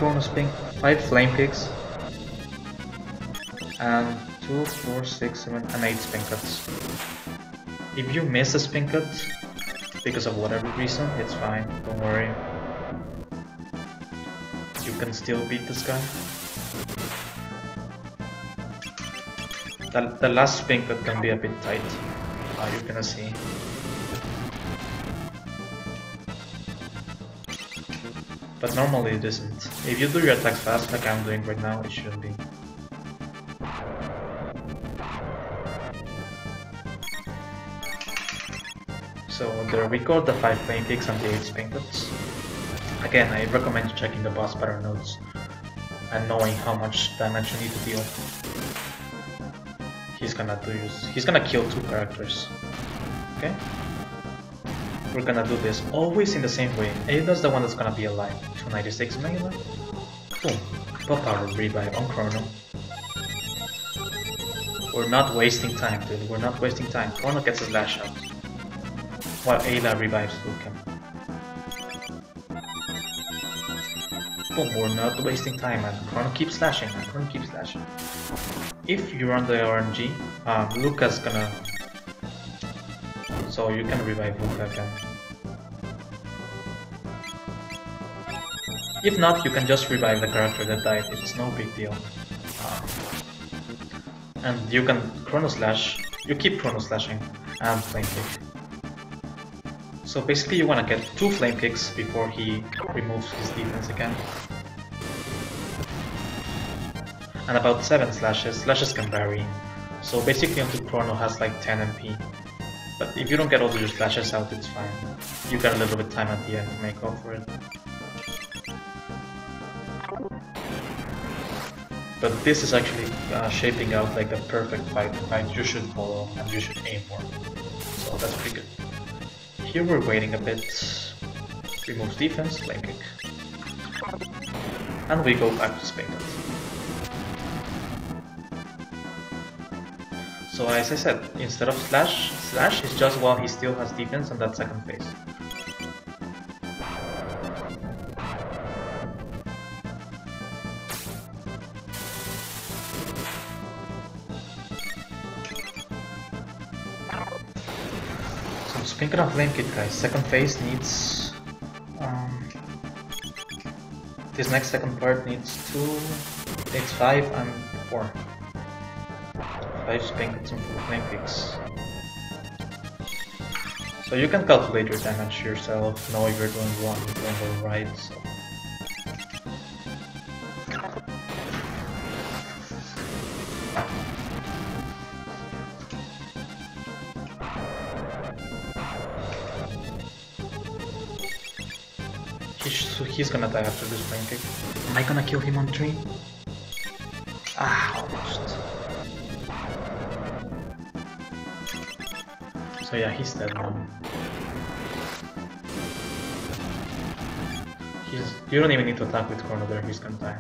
flame kicks, and 2, 4, 6, 7, and 8 spin cuts. If you miss a spin cut, because of whatever reason, it's fine, don't worry. You can still beat this guy. The last spin cut can be a bit tight, you're gonna see. But normally it isn't. If you do your attacks fast, like I'm doing right now, it shouldn't be. So there we got the 5 flame kicks and the 8 spin cuts. Again, I recommend checking the boss battle notes and knowing how much damage you need to deal. He's gonna kill 2 characters. Okay? We're gonna do this always in the same way. Ada's the one that's gonna be alive. 296 melee. Boom. Pop power revive on Chrono. We're not wasting time, dude. We're not wasting time. Chrono gets a slash out, while Ada revives Luca. Boom. We're not wasting time, man. Chrono keeps slashing, man. Chrono keeps slashing. If you run the RNG, Luca's gonna. So you can revive Luca again. If not, you can just revive the character that died, it's no big deal. And you can Chrono Slash, you keep Chrono Slashing and Flame Kick. So basically you wanna get 2 Flame Kicks before he removes his defense again. And about 7 slashes, slashes can vary. So basically until Chrono has like 10 MP. But if you don't get all of your slashes out, it's fine. You got a little bit of time at the end to make up for it. But this is actually shaping out like a perfect fight you should follow and you should aim for. So that's pretty good. Here we're waiting a bit. Removes defense, flame kick. And we go back to spin cut. So as I said, instead of slash is just while he still has defense on that second phase. So speaking of flame kick, guys, second phase needs this next second part needs 5 and 4. 5 spin kicks and 4 flame kicks. So you can calculate your damage yourself, know if you're doing wrong, if you're doing right. So. He's gonna die after this flame kick. Am I gonna kill him on 3? Ah, almost. So yeah, he's dead now. You don't even need to attack with Chrono there, he's gonna die.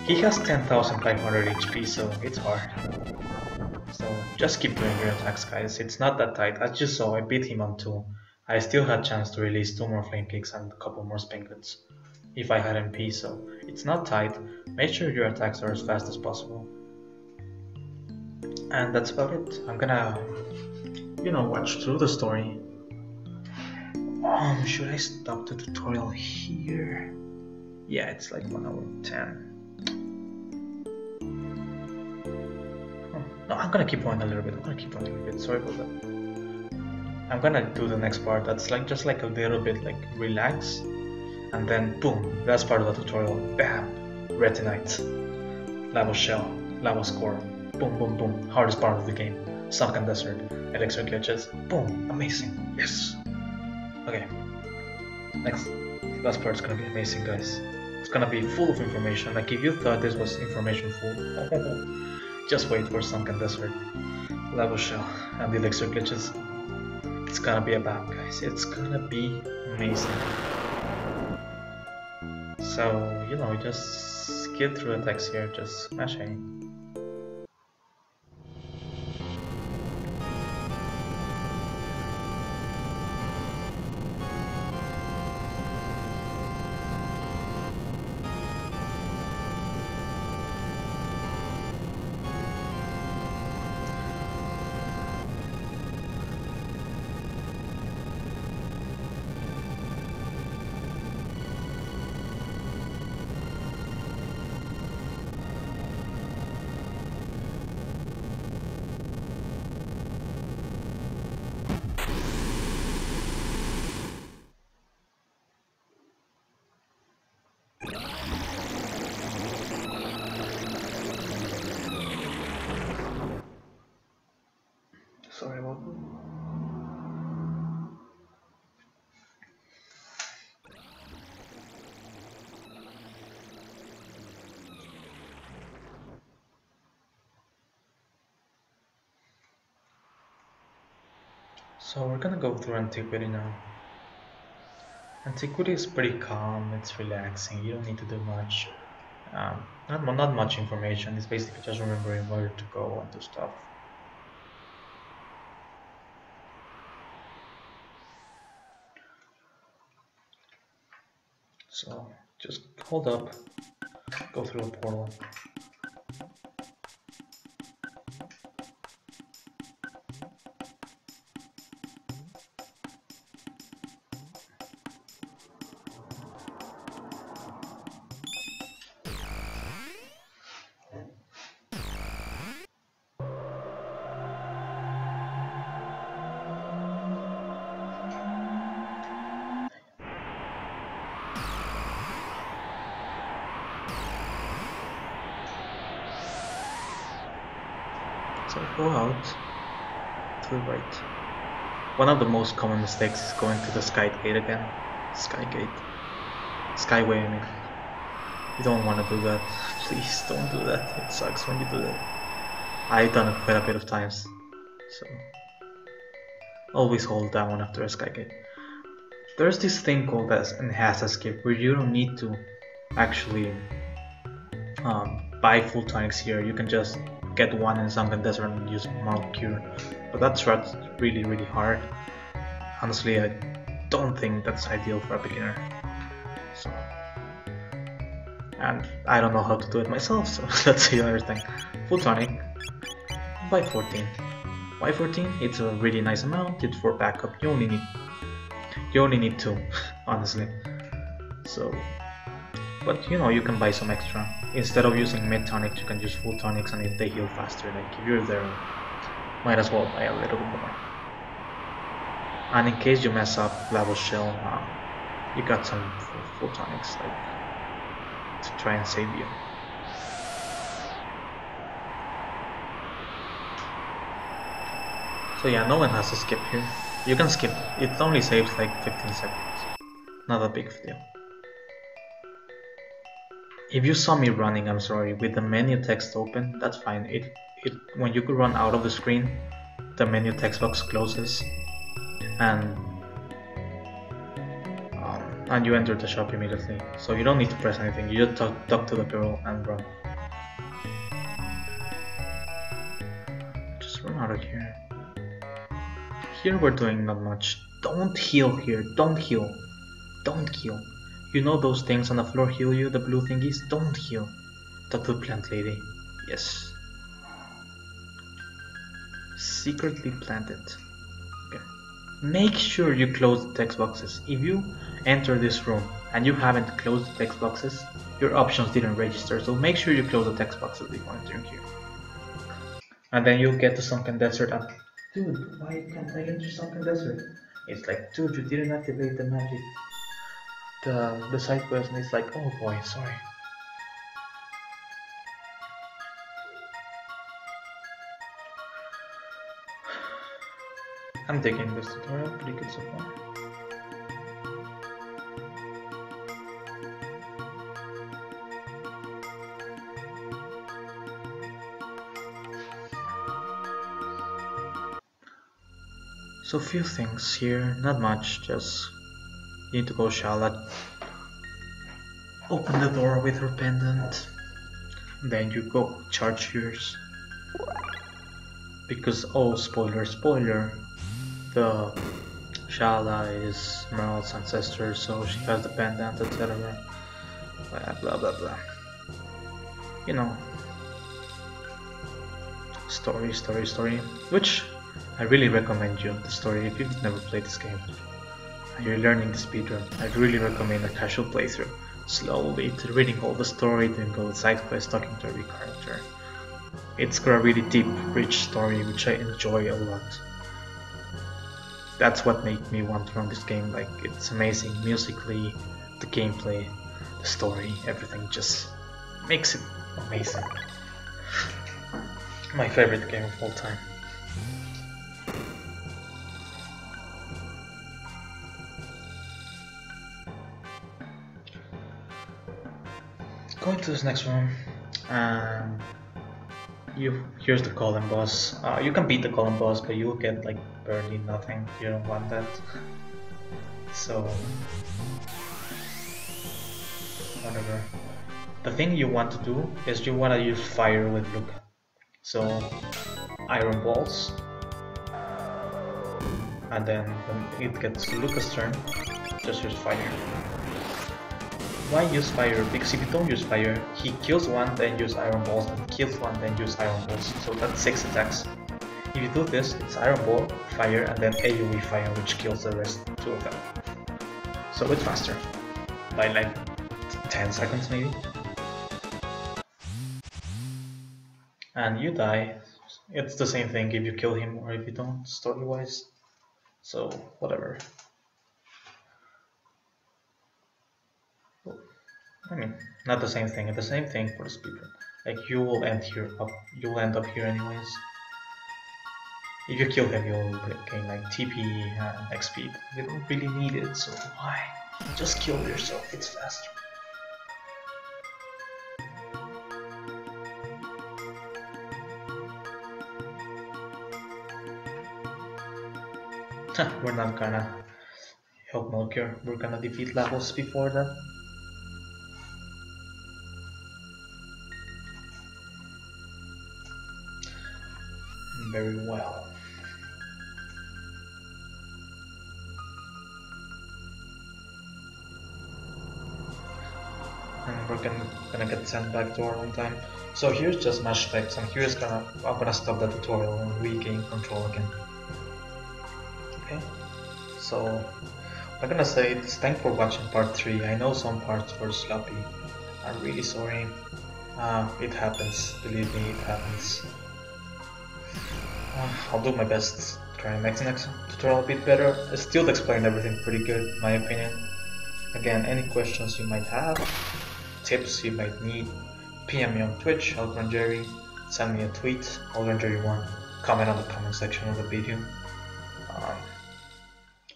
He has 10,500 HP, so it's hard. So just keep doing your attacks, guys. It's not that tight. As you saw, I beat him on 2. I still had chance to release 2 more flame kicks and a couple more spin cuts if I had MP, so it's not tight, make sure your attacks are as fast as possible. And that's about it. I'm gonna, watch through the story. Should I stop the tutorial here? Yeah, it's like 1 hour 10. No, I'm gonna keep going a little bit. Sorry about that. I'm gonna do the next part. That's like just like a little bit like relax, and then boom, that's part of the tutorial. Bam, retinite, lava shell, lava score. Boom, boom, boom. Hardest part of the game. Sunken desert, elixir glitches. Boom, amazing. Yes. Okay. Next, last part's gonna be amazing, guys. It's gonna be full of information. Like if you thought this was information full, just wait for Sunken Desert, Lava Shell, and the elixir glitches. It's gonna be a bam, guys. It's gonna be amazing. So, just skip through the text here, just smash A. Sorry about that. So we're gonna go through Antiquity now. Antiquity is pretty calm, it's relaxing, you don't need to do much. Not much information, it's basically just remembering where to go and do stuff. So just hold up, go through a portal. So go out to the right. One of the most common mistakes is going to the Skygate again. Skyway, I mean. You don't want to do that. Please don't do that. It sucks when you do that. I've done it quite a bit of times. So always hold down after a Skygate. There's this thing called as enhanced skip where you don't need to actually buy full tonics here. You can just get one in Sunken Desert and use Moral Cure, but that's really hard. Honestly, I don't think that's ideal for a beginner. So, and I don't know how to do it myself, so that's the other thing. Full tonic, buy 14. Why 14? It's a really nice amount. It's for backup. You only need 2, honestly. So, but you can buy some extra. Instead of using mid tonics, you can use full tonics, and if they heal faster, like if you're there, might as well buy a little bit more. And in case you mess up Lava Shell, you got some full tonics, like to try and save you. So yeah, no one has to skip here. You can skip. It only saves like 15 seconds. Not a big deal. If you saw me running, I'm sorry, with the menu text open, that's fine. When you run out of the screen, the menu text box closes, and you enter the shop immediately. So you don't need to press anything. You just talk to the girl and run. Just run out of here. Here we're doing not much. Don't heal here. Don't heal. Don't heal. You know those things on the floor heal you, the blue thingies? Don't heal. Tattoo plant lady. Yes. Secretly planted. Okay. Make sure you close the text boxes. If you enter this room and you haven't closed the text boxes, your options didn't register. So make sure you close the text boxes before entering here. And then you'll get to Sunken Desert and dude, why can't I enter Sunken Desert? It's like, dude, you didn't activate the magic. The side quest, and it's like, oh boy, sorry. I'm taking this tutorial pretty good so far. So few things here, not much, just you need to go Charlotte. Open the door with her pendant. Then you go charge yours. Because, oh, spoiler, the Shala is Merle's ancestor, so she has the pendant, etc. Blah blah blah blah. You know. Story. Which I really recommend you the story if you've never played this game. And you're learning the speedrun. I really recommend a casual playthrough. Slowly reading all the story, then go side quest, talking to every character. It's got a really deep, rich story which I enjoy a lot. That's what made me want to run this game. Like, it's amazing musically, the gameplay, the story, everything just makes it amazing. My favorite game of all time. Going to this next one. Here's the column boss. You can beat the column boss, but you'll get like barely nothing. You don't want that. So whatever. The thing you want to do is you want to use fire with Luca. So iron balls, and then when it gets to Luca's turn, just use fire. Why use fire? Because if you don't use fire, he kills one, then use iron balls, and kills one, then use iron balls. So that's 6 attacks. If you do this, it's iron ball, fire, and then AoE fire, which kills the rest 2 of them. So it's faster by like 10 seconds maybe. And you die. It's the same thing if you kill him or if you don't, story-wise. So whatever. I mean, not the same thing. It's the same thing for the speedrun. Like you will end up here anyways. If you kill him, you'll gain like TP and XP. You don't really need it, so why? Just kill yourself. It's faster. We're not gonna help Milker. We're gonna defeat levels before that. Very well. And we're gonna get sent back to our own time. So here's just match types, and here's I'm gonna stop the tutorial and regain control again. Okay. So I'm gonna say thanks for watching part 3. I know some parts were sloppy. I'm really sorry. It happens. Believe me, it happens. I'll do my best to try and make the next tutorial a bit better. I still explained everything pretty good, in my opinion. Again, any questions you might have, tips you might need, PM me on Twitch, ElGranJerry, send me a tweet, ElGranJerry1, comment on the comment section of the video.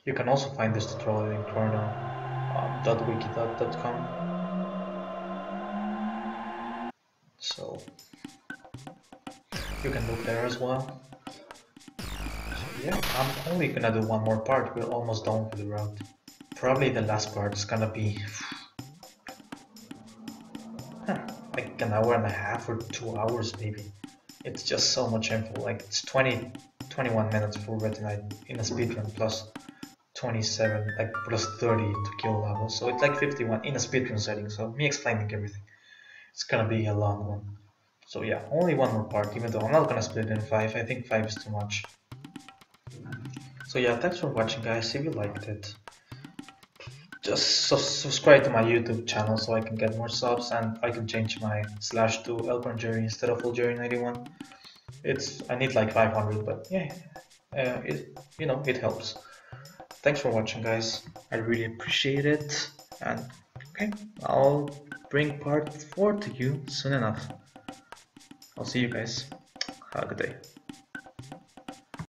You can also find this tutorial in Chrono, .wiki.com. So you can look there as well. Yeah, I'm only gonna do one more part. We're almost done with the route. Probably the last part is gonna be like an hour and a half or 2 hours maybe. It's just so much info. Like it's 21 minutes for Retinite in a speedrun plus 27, like plus 30 to kill level. So it's like 51 in a speedrun setting. So me explaining everything. it's gonna be a long one. So yeah, only one more part, even though I'm not gonna split it in 5. I think 5 is too much. So yeah, thanks for watching, guys. If you liked it, just subscribe to my YouTube channel so I can get more subs, and I can change my slash to ElGranJerry instead of ElGranJerry91. I need like 500, but yeah, it helps. Thanks for watching, guys. I really appreciate it. And okay, I'll bring part 4 to you soon enough. I'll see you guys. Have a good day.